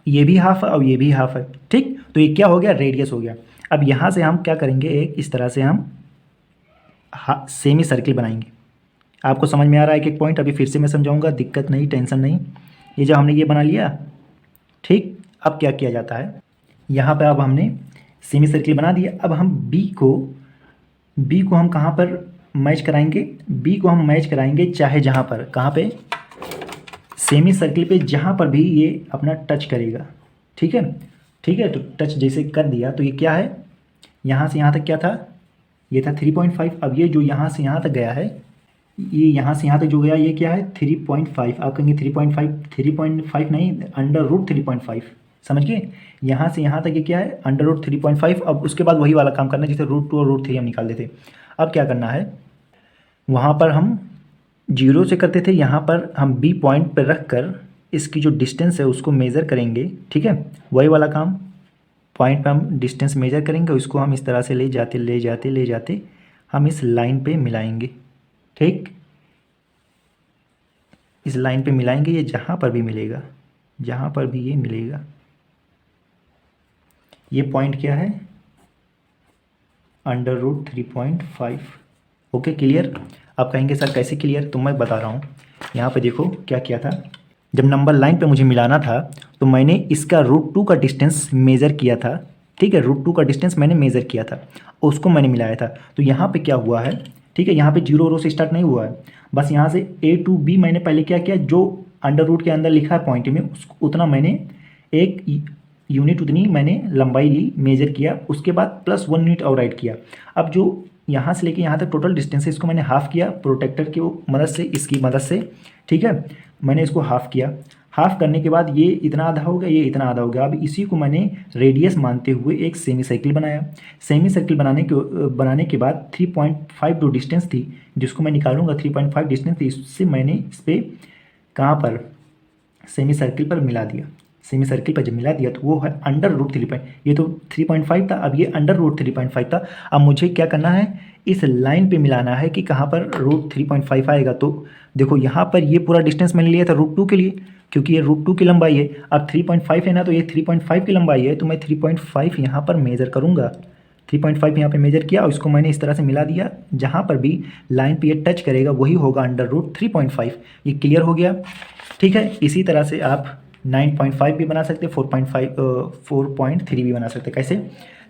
ये भी हाफ है और ये भी हाफ है। ठीक, तो ये क्या हो गया, रेडियस हो गया। अब यहाँ से हम क्या करेंगे, एक इस तरह से हम सेमी सर्किल बनाएंगे। आपको समझ में आ रहा है एक पॉइंट, अभी फिर से मैं समझाऊंगा, दिक्कत नहीं, टेंशन नहीं। ये जब हमने ये बना लिया, ठीक, अब क्या किया जाता है, यहाँ पे अब हमने सेमी सर्किल बना दिया। अब हम बी को हम कहाँ पर मैच कराएंगे, बी को हम मैच कराएंगे चाहे जहाँ पर, कहाँ पे, सेमी सर्किल पे, जहाँ पर भी ये अपना टच करेगा। ठीक है, ठीक है, तो टच जैसे कर दिया तो ये क्या है, यहाँ से यहाँ तक क्या था, ये था 3.5। अब ये जो यहाँ से यहाँ तक गया है, ये यहाँ से यहाँ तक जो गया, ये क्या है, 3.5। आप कहेंगे 3.5 नहीं, √3.5, समझ गए। यहाँ से यहाँ तक ये क्या है, √3.5। अब उसके बाद वही वाला काम करना है जैसे √2 और √3 हम निकाल देते। अब क्या करना है, वहाँ पर हम 0 से करते थे, यहाँ पर हम बी पॉइंट पर रख कर इसकी जो डिस्टेंस है उसको मेज़र करेंगे। ठीक है, वही वाला काम, पॉइंट पे हम डिस्टेंस मेजर करेंगे, उसको हम इस तरह से ले जाते हम इस लाइन पे मिलाएंगे। ठीक, इस लाइन पे मिलाएंगे, ये जहाँ पर भी मिलेगा, जहाँ पर भी ये मिलेगा, ये पॉइंट क्या है, √3.5। Okay clear. आप कहेंगे सर कैसे क्लियर, तो मैं बता रहा हूँ। यहाँ पे देखो क्या किया था, जब नंबर लाइन पे मुझे मिलाना था तो मैंने इसका √2 का डिस्टेंस मेज़र किया था। ठीक है, √2 का डिस्टेंस मैंने मेज़र किया था, उसको मैंने मिलाया था। तो यहाँ पे क्या हुआ है, ठीक है, यहाँ पे 0 रो से स्टार्ट नहीं हुआ है, बस यहाँ से A to B मैंने पहले क्या किया, जो अंडर रूट के अंदर लिखा है पॉइंट में उतना मैंने एक यूनिट उतनी मैंने लंबाई ली, मेजर किया, उसके बाद +1 यूनिट और ऐड किया। अब जो यहाँ से लेके यहाँ तक टोटल डिस्टेंस है इसको मैंने हाफ़ किया प्रोटेक्टर की मदद से, इसकी मदद से। ठीक है, मैंने इसको हाफ़ किया। हाफ़ करने के बाद ये इतना आधा हो गया, ये इतना आधा हो गया। अब इसी को मैंने रेडियस मानते हुए एक सेमी सर्किल बनाया। सेमी सर्किल बनाने के बाद 3.5 जो डिस्टेंस थी जिसको मैं निकालूंगा, 3.5 डिस्टेंस थी, इससे मैंने इस पर कहाँ पर, सेमी सर्किल पर मिला दिया। सेमी सर्किल पर जब मिला दिया तो वो है √3, ये तो 3.5 था, अब ये √3.5 था। अब मुझे क्या करना है, इस लाइन पे मिलाना है कि कहाँ पर √3.5 आएगा। तो देखो यहाँ पर ये पूरा डिस्टेंस मैंने लिया था √2 के लिए, क्योंकि ये √2 की लंबाई है। अब 3.5 है ना, तो ये 3.5 की लंबाई है, तो मैं 3.5 यहाँ पर मेज़र करूँगा। 3.5 यहाँ पे मेजर किया और इसको मैंने इस तरह से मिला दिया, जहाँ पर भी लाइन पे ये टच करेगा वही होगा √3.5। ये क्लियर हो गया। ठीक है, इसी तरह से आप 9.5 भी बना सकते हैं, 4.3 भी बना सकते हैं। कैसे,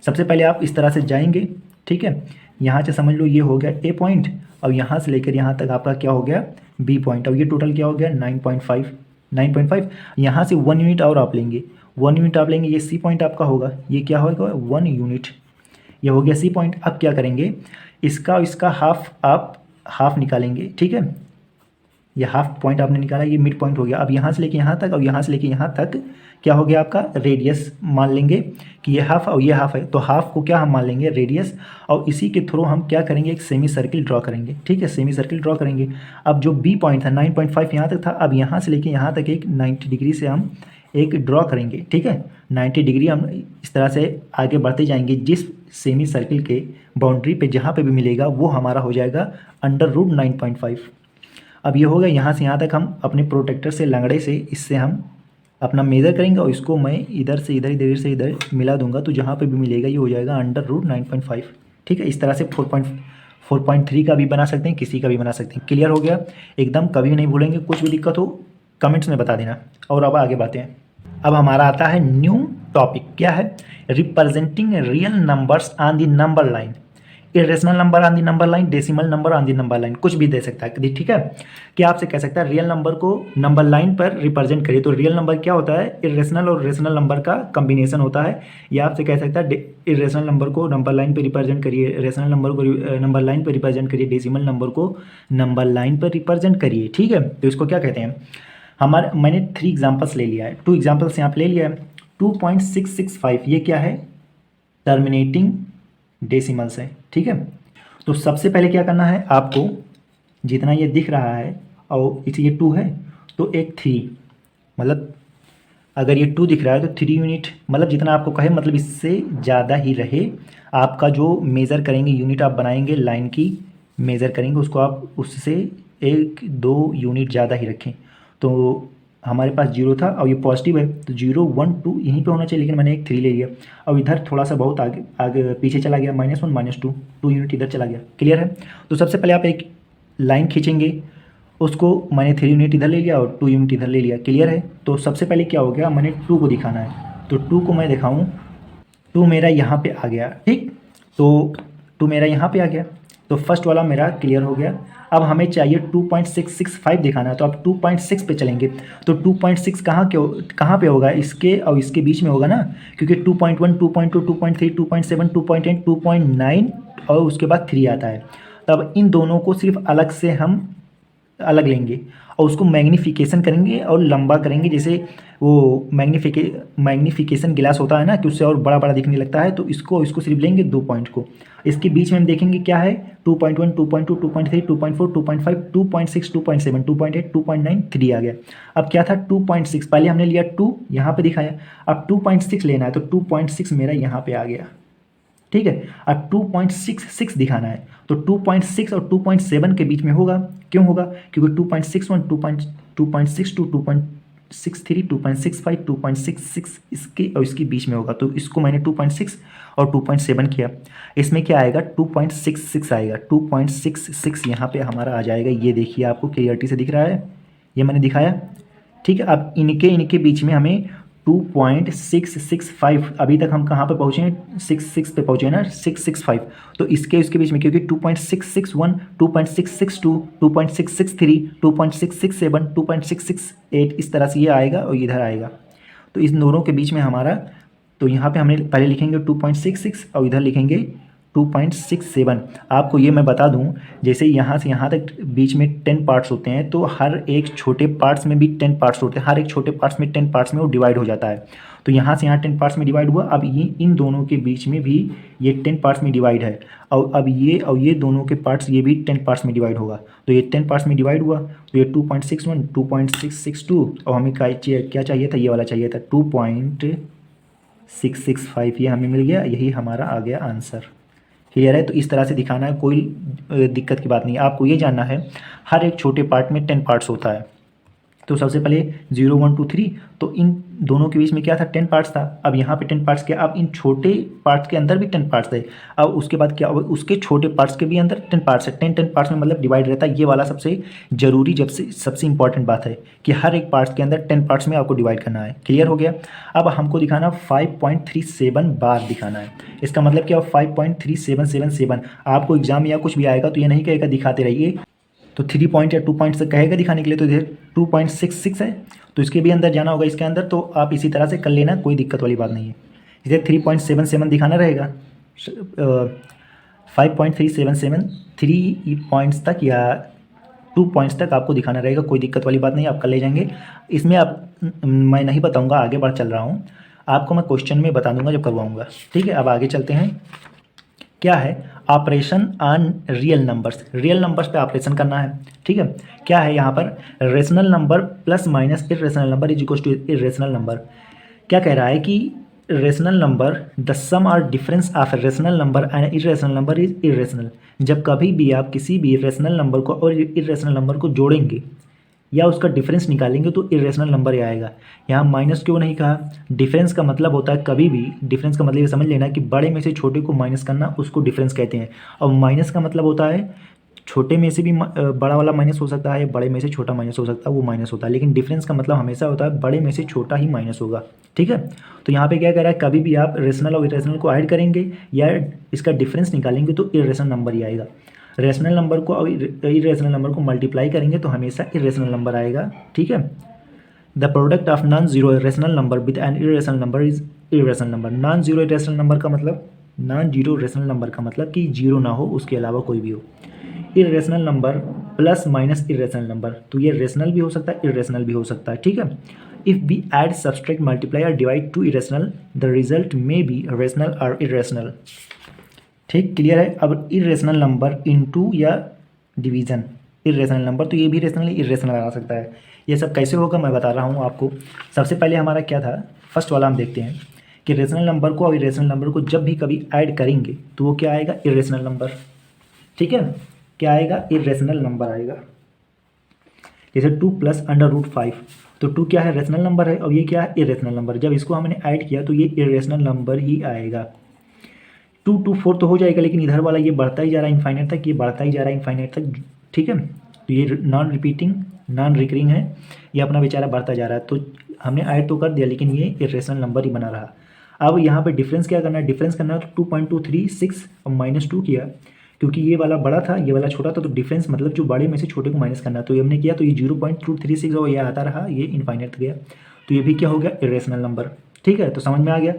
सबसे पहले आप इस तरह से जाएंगे। ठीक है, यहाँ से समझ लो ये हो गया A पॉइंट, और यहाँ से लेकर यहाँ तक आपका क्या हो गया, B पॉइंट, और ये टोटल क्या हो गया 9.5। यहाँ से 1 यूनिट और आप लेंगे, 1 यूनिट आप लेंगे, ये C पॉइंट आपका होगा, ये क्या होगा 1 यूनिट, ये हो गया C पॉइंट। अब क्या करेंगे, इसका और इसका हाफ आप हाफ निकालेंगे। ठीक है, ये हाफ पॉइंट आपने निकाला, ये मिड पॉइंट हो गया। अब यहाँ से लेके यहाँ तक और यहाँ से लेके यहाँ तक क्या हो गया आपका रेडियस, मान लेंगे कि ये हाफ और ये हाफ है, तो हाफ को क्या हम मान लेंगे रेडियस, और इसी के थ्रू हम क्या करेंगे, एक सेमी सर्किल ड्रॉ करेंगे। ठीक है, सेमी सर्किल ड्रॉ करेंगे। अब जो B पॉइंट था 9.5 यहाँ तक था, अब यहाँ से लेके यहाँ तक एक 90 डिग्री से हम एक ड्रॉ करेंगे। ठीक है, 90 डिग्री हम इस तरह से आगे बढ़ते जाएंगे, जिस सेमी सर्किल के बाउंड्री पे जहाँ पे भी मिलेगा वो हमारा हो जाएगा √9.5। अब ये हो गया, यहाँ से यहाँ तक हम अपने प्रोटेक्टर से लंगड़े से इससे हम अपना मेज़र करेंगे, और इसको मैं इधर से इधर, इधर से इधर मिला दूंगा, तो जहाँ पे भी मिलेगा ये हो जाएगा √9.5। ठीक है, इस तरह से 4.3 का भी बना सकते हैं, किसी का भी बना सकते हैं। क्लियर हो गया एकदम, कभी नहीं भूलेंगे। कुछ भी दिक्कत हो कमेंट्स में बता देना। और अब आगे बढ़ते हैं। अब हमारा आता है न्यू टॉपिक, क्या है, representing real numbers on the number line. Irrational number on the number line, decimal number on the number line, कुछ भी दे सकता है। ठीक है, क्या आपसे कह सकता है रियल नंबर को नंबर लाइन पर रिप्रेजेंट करिए। तो रियल नंबर क्या होता है, इरेशनल और रेशनल नंबर का कॉम्बिनेशन होता है। या आपसे कह सकता है इरेशनल नंबर को नंबर लाइन पर रिप्रेजेंट करिए, रेशनल नंबर को नंबर लाइन पर रिप्रेजेंट करिए, डेसिमल नंबर को नंबर लाइन पर रिप्रेजेंट करिए। ठीक है, तो इसको क्या कहते हैं, मैंने 3 एग्जाम्पल्स ले लिया है, 2 एग्जाम्पल्स यहाँ पे ले लिया है। 2.665 ये क्या है, टर्मिनेटिंग डेसिमल्स है। ठीक है, तो सबसे पहले क्या करना है आपको, जितना ये दिख रहा है और इसे ये 2 है तो एक 3, मतलब अगर ये 2 दिख रहा है तो 3 यूनिट, मतलब जितना आपको कहे, मतलब इससे ज़्यादा ही रहे। आपका जो मेज़र करेंगे यूनिट आप बनाएंगे लाइन की, मेज़र करेंगे उसको आप उससे 1-2 यूनिट ज़्यादा ही रखें। तो हमारे पास 0 था और ये पॉजिटिव है, तो 0, 1, 2 यहीं पे होना चाहिए, लेकिन मैंने एक 3 ले लिया। अब इधर थोड़ा सा बहुत आगे आगे पीछे चला गया, -1 -2 2 यूनिट इधर चला गया। क्लियर है, तो सबसे पहले आप एक लाइन खींचेंगे, उसको मैंने 3 यूनिट इधर ले लिया और 2 यूनिट इधर ले लिया। क्लियर है, तो सबसे पहले क्या हो गया, मैंने 2 को दिखाना है, तो 2 को मैं दिखाऊँ, 2 मेरा यहाँ पर आ गया। ठीक, तो 2 मेरा यहाँ पर आ गया, तो फर्स्ट वाला मेरा क्लियर हो गया। अब हमें चाहिए 2.665 दिखाना है, तो आप 2.6 पे चलेंगे। तो 2.6 कहाँ पे होगा, इसके और इसके बीच में होगा ना, क्योंकि 2.1, 2.2, 2.3, 2.7, 2.8, 2.9 और उसके बाद 3 आता है। तब इन दोनों को सिर्फ अलग से हम अलग लेंगे और उसको मैग्नीफिकेशन करेंगे और लंबा करेंगे, जैसे वो मैग्नीफिकेशन गिलास होता है ना, कि उससे और बड़ा बड़ा दिखने लगता है। तो इसको सिर्फ लेंगे 2 पॉइंट को, इसके बीच में हम देखेंगे क्या है, 2.1, 2.2, 2.3, 2.4, 2.5, 2.6, 2.7, 2.8, 2.9, 3 आ गया। अब क्या था 2.6, पहले हमने लिया 2 यहाँ पे दिखाया, अब 2.6 लेना है, तो 2.6 मेरा यहाँ पे आ गया। ठीक है, अब 2.66 दिखाना है, तो 2.6 और 2.7 के बीच में होगा। क्यों होगा, क्योंकि 2.61, 2.62, 2.63, 2.65, 2.66 इसके और इसके बीच में होगा। तो इसको मैंने 2.6 और 2.7 किया। इसमें क्या आएगा 2.66 आएगा। 2.66 यहाँ पे हमारा आ जाएगा। ये देखिए आपको क्लियरिटी से दिख रहा है, ये मैंने दिखाया। ठीक है, अब इनके बीच में हमें 2.665 अभी तक हम कहाँ पे पहुँचे हैं 66 पे पहुँचे हैं ना 665। तो इसके बीच में क्योंकि 2.661, 2.662, 2.663, 2.667, 2.668 इस तरह से ये आएगा और इधर आएगा। तो इस दोनों के बीच में हमारा, तो यहाँ पे हमने पहले लिखेंगे 2.66 और इधर लिखेंगे 2.67। आपको ये मैं बता दूं, जैसे यहाँ से यहाँ तक बीच में 10 पार्ट्स होते हैं, तो हर एक छोटे पार्ट्स में भी 10 पार्ट्स होते हैं। हर एक छोटे पार्ट्स में 10 पार्ट्स में वो डिवाइड हो जाता है। तो यहाँ से यहाँ 10 पार्ट्स में डिवाइड हुआ। अब ये इन दोनों के बीच में भी ये 10 पार्ट्स में डिवाइड है। और अब ये दोनों के पार्ट्स ये भी 10 पार्ट्स में डिवाइड होगा। तो ये 10 पार्ट्स में डिवाइड हुआ। तो ये 2.61, 2.662 और हमें क्या चाहिए था, ये वाला चाहिए था 2.665। ये हमें मिल गया, यही हमारा आ गया आंसर। क्लियर है। तो इस तरह से दिखाना है, कोई दिक्कत की बात नहीं है। आपको ये जानना है हर एक छोटे पार्ट में 10 पार्ट्स होता है। तो सबसे पहले 0, 1, 2, 3, तो इन दोनों के बीच में क्या था 10 पार्ट्स था। अब यहाँ पे 10 पार्ट्स क्या, अब इन छोटे पार्ट्स के अंदर भी 10 पार्ट्स थे। अब उसके बाद क्या, अब उसके छोटे पार्ट्स के भी अंदर 10 पार्ट्स है। 10 पार्ट्स में मतलब डिवाइड रहता है। ये वाला सबसे जरूरी, सबसे इंपॉर्टेंट बात है कि हर एक पार्ट्स के अंदर 10 पार्ट्स में आपको डिवाइड करना है। क्लियर हो गया। अब हमको दिखाना 5.37 बार दिखाना है। इसका मतलब क्या, 5.3777। आपको एग्जाम या कुछ भी आएगा तो ये नहीं कहेगा दिखाते रहिए, तो 3 पॉइंट या 2 पॉइंट से कहेगा दिखाने के लिए। तो इधर 2.66 है, तो इसके भी अंदर जाना होगा इसके अंदर। तो आप इसी तरह से कर लेना, कोई दिक्कत वाली बात नहीं है। इधर 3.77 दिखाना रहेगा। 5.377 3 पॉइंट्स तक या 2 पॉइंट्स तक आपको दिखाना रहेगा, कोई दिक्कत वाली बात नहीं, आप कर ले जाएंगे। इसमें आप मैं नहीं बताऊँगा, आगे बढ़ चल रहा हूँ, आपको मैं क्वेश्चन में बता दूँगा जब करवाऊँगा। ठीक है, अब आगे चलते हैं। क्या है operation on real numbers. Real numbers पे ऑपरेशन करना है। ठीक है, क्या है यहाँ पर, rational number plus minus irrational number is equals to irrational number. क्या कह रहा है कि रेशनल नंबर द सम और difference of rational number and irrational number is irrational. जब कभी भी आप किसी भी रेशनल नंबर को और इरेशनल नंबर को जोड़ेंगे या उसका डिफरेंस निकालेंगे तो इरेशनल नंबर ही आएगा। यहाँ माइनस क्यों नहीं कहा, डिफरेंस का मतलब होता है, कभी भी डिफरेंस का मतलब ये समझ लेना कि बड़े में से छोटे को माइनस करना, उसको डिफरेंस कहते हैं। और माइनस का मतलब होता है छोटे में से भी बड़ा वाला माइनस हो सकता है, बड़े में से छोटा माइनस हो सकता है, वो माइनस होता है। लेकिन डिफरेंस का मतलब हमेशा होता है बड़े में से छोटा ही माइनस होगा। ठीक है, तो यहाँ पे क्या कह रहा है, कभी भी आप रेशनल और इरेशनल को ऐड करेंगे या इसका डिफरेंस निकालेंगे तो इरेशनल नंबर ही आएगा। रेशनल नंबर को और इरेशनल नंबर को मल्टीप्लाई करेंगे तो हमेशा इरेशनल नंबर आएगा। ठीक है, the product of non zero rational number with an irrational number is irrational number. Non zero rational number का मतलब, नॉन जीरो रेशनल नंबर का मतलब कि जीरो ना हो, उसके अलावा कोई भी हो। Irrational number plus minus irrational number, तो ये रेशनल भी हो सकता है, इरेशनल भी हो सकता है। ठीक है, if we add subtract multiply और divide two irrational the result may be rational और इरेशनल। ठीक, क्लियर है। अब इरेशनल नंबर इनटू या डिवीज़न, इरेशनल नंबर, तो ये भी रेशनल इरेशनल आ सकता है। ये सब कैसे होगा मैं बता रहा हूँ आपको। सबसे पहले हमारा क्या था, फर्स्ट वाला हम देखते हैं कि रेशनल नंबर को और इरेशनल नंबर को जब भी कभी ऐड करेंगे तो वो क्या आएगा, इरेशनल नंबर। ठीक है, क्या आएगा, इरेशनल नंबर आएगा। जैसे 2 प्लस √5, तो 2 क्या है, रेशनल नंबर है, और ये क्या है, इरेशनल नंबर। जब इसको हमने ऐड किया तो ये इरेशनल नंबर ही आएगा। 2 2 4 तो हो जाएगा, लेकिन इधर वाला ये बढ़ता ही जा रहा है इनफाइनाइट तक, ये बढ़ता ही जा रहा है इनफाइनाइट तक। ठीक है, तो ये नॉन रिपीटिंग नॉन रिकरिंग है, ये अपना बेचारा बढ़ता जा रहा है। तो हमने ऐड तो कर दिया, लेकिन ये इरेशनल नंबर ही बना रहा। अब यहाँ पे डिफरेंस क्या करना है, डिफरेंस करना है तो 2.236 और -2 किया, क्योंकि ये वाला बड़ा था ये वाला छोटा था, तो डिफरेंस मतलब जो बड़े में से छोटे को माइनस करना है। तो ये हमने किया, तो ये 0.236 और ये आता रहा, ये इनफाइनाइट गया, तो ये भी क्या हो गया, इरेशनल नंबर। ठीक है, तो समझ में आ गया।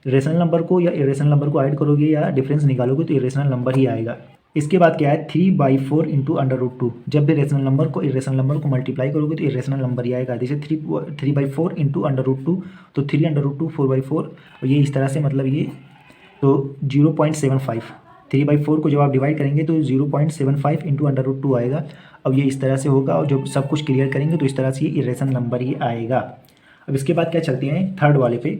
रेशनल नंबर को या इरेशनल नंबर को ऐड करोगे या डिफरेंस निकालोगे तो इरेशनल नंबर ही आएगा। इसके बाद क्या है, 3/4 इंटू √2। जब भी रेशनल नंबर को इरेशनल नंबर को मल्टीप्लाई करोगे तो इरेशनल नंबर ही आएगा। जैसे 3/4 इंटू √2, तो 3/2 4/4, और ये इस तरह से, मतलब ये तो 0.75। 3/4 को जब आप डिवाइड करेंगे तो 0.75 इंटू √2 आएगा। अब ये इस तरह से होगा, और जब सब कुछ क्लियर करेंगे तो इस तरह से ये इरेशनल नंबर ही आएगा। अब इसके बाद क्या चलते हैं थर्ड वाले पे।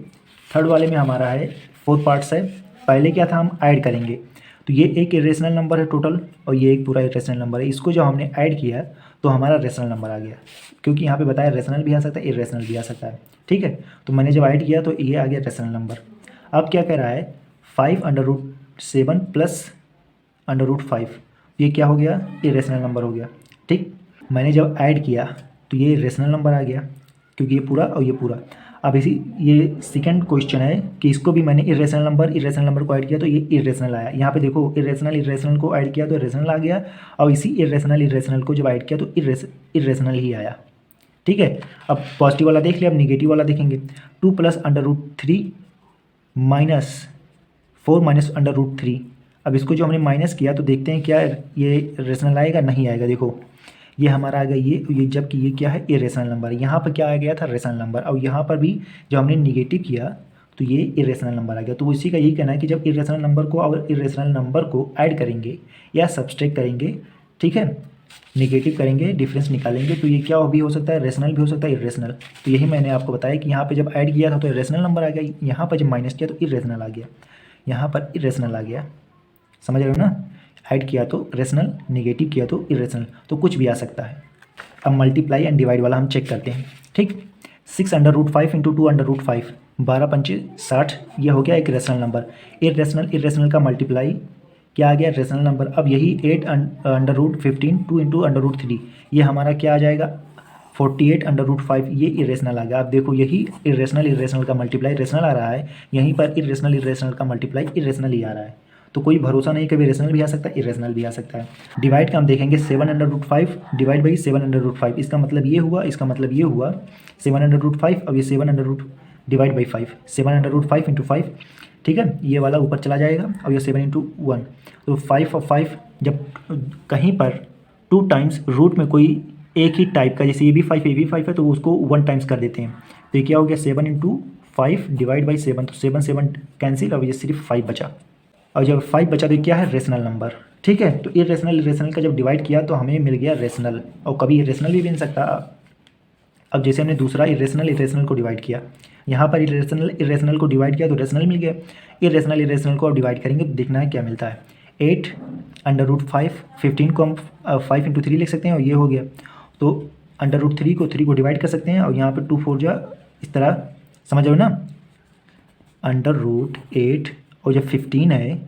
थर्ड वाले में हमारा है 4 पार्ट्स है। पहले क्या था, हम ऐड करेंगे, तो तो ये एक इरेशनल नंबर है टोटल और ये एक पूरा इरेशनल नंबर है। इसको जब हमने ऐड किया तो हमारा रेशनल नंबर आ गया, क्योंकि यहाँ पे बताया रेशनल भी आ सकता है, इरेशनल भी आ सकता है। ठीक है, तो मैंने जब ऐड किया तो ये आ गया रेशनल नंबर। अब क्या कह रहा है, 5√7 प्लस √5, ये क्या हो गया, इरेशनल नंबर हो गया। ठीक, मैंने जब ऐड किया तो ये रेशनल नंबर आ गया, क्योंकि ये पूरा और ये पूरा। अब इसी ये सेकंड क्वेश्चन है कि इसको भी मैंने इरेशनल नंबर को ऐड किया तो ये इरेशनल आया। यहाँ पे देखो इरेशनल को ऐड किया तो इरेशनल आ गया, और इसी इरेशनल को जब ऐड किया तो इरेशनल ही आया। ठीक है, अब पॉजिटिव वाला देख लिया, अब निगेटिव वाला देखेंगे। 2 + √3 -4 - √3। अब इसको जो हमने माइनस किया तो देखते हैं क्या ये रेशनल आएगा, नहीं आएगा। देखो ये हमारा आ गया ये जबकि ये क्या है, इरेशनल नंबर। यहाँ पर क्या आ गया था, रेशनल नंबर। और यहाँ पर भी जब हमने निगेटिव किया तो ये इरेशनल नंबर आ गया। तो इसी का यही कहना है कि जब इरेशनल नंबर को और इरेशनल नंबर को ऐड करेंगे या सब्सट्रैक्ट करेंगे, ठीक है, निगेटिव करेंगे, डिफरेंस निकालेंगे, तो ये क्या भी हो सकता है, रेशनल भी हो सकता है, इरेशनल। तो यही मैंने आपको बताया कि यहाँ पे जब ऐड किया था तो इरेशनल नंबर आ गया, यहाँ पर जब माइनस किया तो इरेशनल आ गया, यहाँ पर इरेशनल आ गया। समझ रहे हो ना, ऐड किया तो रेशनल, निगेटिव किया तो इरेशनल, तो कुछ भी आ सकता है। अब मल्टीप्लाई एंड डिवाइड वाला हम चेक करते हैं। ठीक, 6√5 × 2√5, 12 × 5 = 60, ये हो गया एक रेशनल नंबर। इरेशनल का मल्टीप्लाई क्या आ गया, रेशनल नंबर। अब यही 8√15 2 × √3, ये हमारा क्या आ जाएगा, 48√5, ये इरेशनल आ गया। आप देखो यही इरेशनल का मल्टीप्लाई रेशनल आ रहा है, यहीं पर इरेशनल का मल्टीप्लाई इरेशनल ही आ रहा है। तो कोई भरोसा नहीं, कभी रेशनल भी आ सकता है, इरेशनल भी आ सकता है। डिवाइड का हम देखेंगे, 7√5 डिवाइड बाई 7√5, इसका मतलब ये हुआ, इसका मतलब ये हुआ 7√5। अब ये 7 डिवाइड बाई 5, 7√5 × 5, ठीक है, ये वाला ऊपर चला जाएगा। और ये 7 × 1, तो 5 और 5 जब कहीं पर 2 टाइम्स रूट में कोई एक ही टाइप का, जैसे ये भी 5 ये भी 5 है, तो उसको 1 टाइम्स कर देते हैं। तो ये क्या हो गया, 7 × 5 डिवाइड बाई 7, तो 7 कैंसिल, अब ये सिर्फ 5 बचा। और जब 5 बचा तो क्या है, रेशनल नंबर। ठीक है, तो इरेशनल का जब डिवाइड किया तो हमें मिल गया रेशनल, और कभी इरेशनल भी बन सकता। अब जैसे हमने दूसरा इरेशनल को डिवाइड किया, यहाँ पर इरेशनल को डिवाइड किया तो रेशनल मिल गया। इरेशनल को अब डिवाइड करेंगे तो देखना है क्या मिलता है। 8√5, 15 को हम 5 × 3 लिख सकते हैं, और ये हो गया। तो √3 को 3 को डिवाइड कर सकते हैं, और यहाँ पर 2 4 जा, इस तरह समझ रहे हो ना। √8 और जब 15 है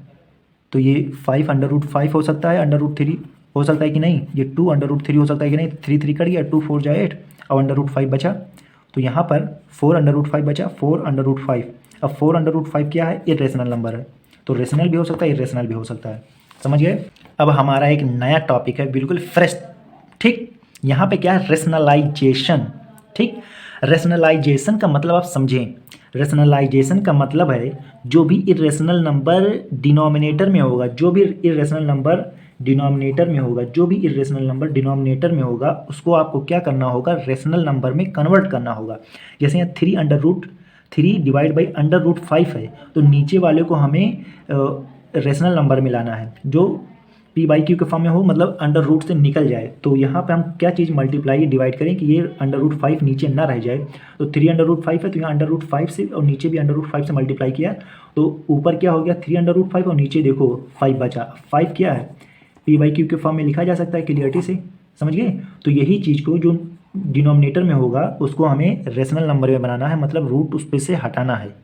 तो ये 5 √5 हो सकता है, √3 हो सकता है कि नहीं, ये 2 √3 हो सकता है कि नहीं। 3 3 कट गया, 2 4 जा 8 और √5 बचा, तो यहाँ पर 4 √5 बचा, 4 √5। अब 4 √5 क्या है, इरेशनल नंबर है, तो रेशनल भी हो सकता है, इरेशनल भी हो सकता है। समझ गए। अब हमारा एक नया टॉपिक है, बिल्कुल फ्रेश। ठीक, यहाँ पे क्या है, रेशनलाइजेशन। ठीक, रेशनलाइजेशन का मतलब आप समझें। रेशनलाइजेशन का मतलब है जो भी इरेशनल नंबर डिनोमिनेटर में होगा, जो भी इरेशनल नंबर डिनोमिनेटर में होगा, जो भी इरेशनल नंबर डिनोमिनेटर में होगा, उसको आपको क्या करना होगा, रेशनल नंबर में कन्वर्ट करना होगा। जैसे यहाँ 3 डिवाइड बाई √5 है, तो नीचे वाले को हमें रेशनल नंबर में लाना है, जो p/q के फॉर्म में हो, मतलब अंडर रूट से निकल जाए। तो यहाँ पे हम क्या चीज़ मल्टीप्लाई डिवाइड करें कि ये √5 नीचे ना रह जाए। तो 3 √5 है, तो यहाँ √5 से और नीचे भी √5 से मल्टीप्लाई किया, तो ऊपर क्या हो गया, 3 √5 और नीचे देखो 5 बचा। 5 क्या है, p/q के फॉर्म में लिखा जा सकता है क्लियरिटी से, समझ गए। तो यही चीज़ को जो डिनोमिनेटर में होगा उसको हमें रेशनल नंबर में बनाना है, मतलब रूट उस पर से हटाना है,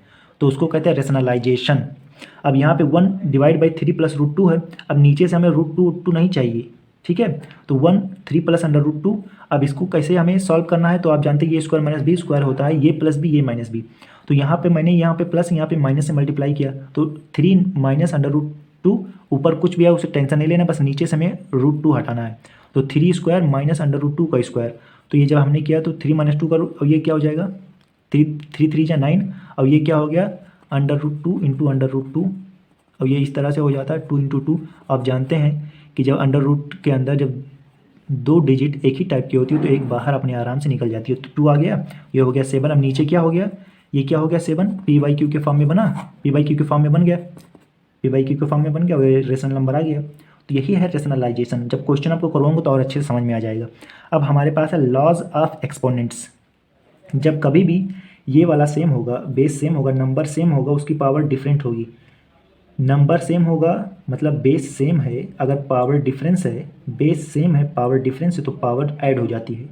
तो उसको कहते हैं रेशनलाइजेशन। अब यहाँ पे 1 डिवाइड बाई 3 + √2 है। अब नीचे से हमें √2 नहीं चाहिए, ठीक है, तो 1 3 + √2। अब इसको कैसे हमें सॉल्व करना है, तो आप जानते हैं ये स्क्वायर माइनस बी स्क्वायर होता है, ये प्लस बी ये माइनस बी। तो यहाँ पे मैंने यहाँ पे प्लस यहाँ पे माइनस से मल्टीप्लाई किया, तो 3 - √2, ऊपर कुछ भी है उसे टेंशन नहीं लेना, बस नीचे से हमें √2 हटाना है। तो 3 स्क्वायर माइनस √2 का स्क्वायर, तो ये जब हमने किया तो 3 - 2 का और ये क्या हो जाएगा, 3 3 × 9, और ये क्या हो गया, √2 × √2, और ये इस तरह से हो जाता है 2 × 2। आप जानते हैं कि जब अंडर रूट के अंदर जब 2 डिजिट एक ही टाइप की होती है तो एक बाहर अपने आराम से निकल जाती है। तो 2 आ गया, ये हो गया 7। अब नीचे क्या हो गया, ये क्या हो गया 7, p/q के फॉर्म में बना, p/q के फॉर्म में बन गया, p/q के फॉर्म में बन गया, रेशनल नंबर आ गया। तो यही है रेशनलाइजेशन। जब क्वेश्चन आपको करवाऊंगा तो और अच्छे से समझ में आ जाएगा। अब हमारे पास है लॉज ऑफ एक्सपोनेंट्स। जब कभी भी ये वाला सेम होगा, बेस सेम होगा, नंबर सेम होगा, उसकी पावर डिफरेंट होगी, नंबर सेम होगा मतलब बेस सेम है, अगर पावर डिफरेंस है, बेस सेम है पावर डिफरेंस है तो पावर ऐड हो जाती है।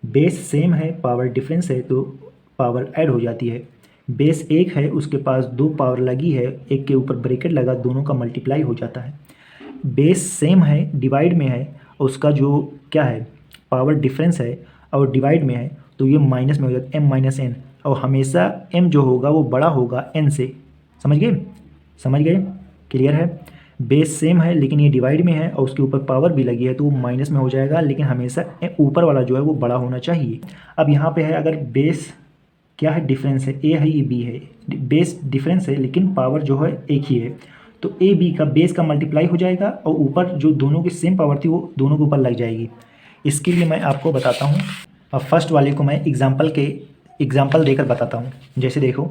बेस सेम है पावर डिफरेंस है तो पावर ऐड हो जाती है। बेस एक है उसके पास दो पावर लगी है, एक के ऊपर ब्रैकेट लगा, दोनों का मल्टीप्लाई हो जाता है। बेस सेम है डिवाइड में है और उसका जो क्या है पावर डिफरेंस है और डिवाइड में है तो ये माइनस में हो जाता है, m माइनस एन, और हमेशा m जो होगा वो बड़ा होगा n से। समझ गए? समझ गए? क्लियर है? बेस सेम है लेकिन ये डिवाइड में है और उसके ऊपर पावर भी लगी है तो वो माइनस में हो जाएगा, लेकिन हमेशा ऊपर वाला जो है वो बड़ा होना चाहिए। अब यहाँ पे है अगर बेस क्या है डिफरेंस है, ए है ये बी है, बेस डिफरेंस है लेकिन पावर जो है एक ही है, तो ए बी का बेस का मल्टीप्लाई हो जाएगा और ऊपर जो दोनों की सेम पावर थी वो दोनों के ऊपर लग जाएगी। इसके लिए मैं आपको बताता हूँ। अब फर्स्ट वाले को मैं एग्जाम्पल देकर बताता हूँ। जैसे देखो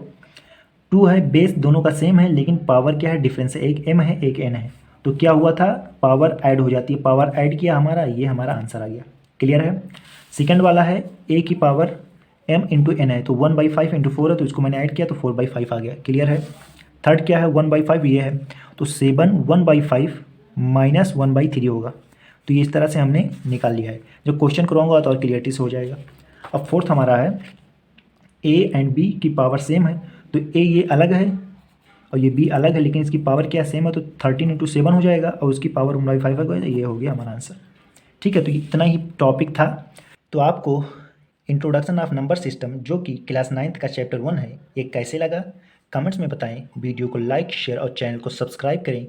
2 है, बेस दोनों का सेम है लेकिन पावर क्या है डिफरेंस है, एक m है एक n है, तो क्या हुआ था पावर ऐड हो जाती है, पावर ऐड किया हमारा, ये हमारा आंसर आ गया। क्लियर है? सेकंड वाला है a की पावर m इंटू एन है तो 1/5 इंटू 4 है तो इसको मैंने ऐड किया तो 4/5 आ गया। क्लियर है? थर्ड क्या है 1/5 ये है तो 7 1/5 माइनस 1/3 होगा, तो ये इस तरह से हमने निकाल लिया है। जब क्वेश्चन कराऊंगा तो और क्लियरिटी से हो जाएगा। अब फोर्थ हमारा है a एंड b की पावर सेम है तो a ये अलग है और ये b अलग है लेकिन इसकी पावर क्या सेम है तो 13 इंटू 7 हो जाएगा और उसकी पावर 1/5 हो जाएगा। ये हो गया हमारा आंसर। ठीक है, तो इतना ही टॉपिक था। तो आपको इंट्रोडक्शन ऑफ नंबर सिस्टम जो कि क्लास 9th का चैप्टर 1 है, ये कैसे लगा कमेंट्स में बताएं। वीडियो को लाइक शेयर और चैनल को सब्सक्राइब करें।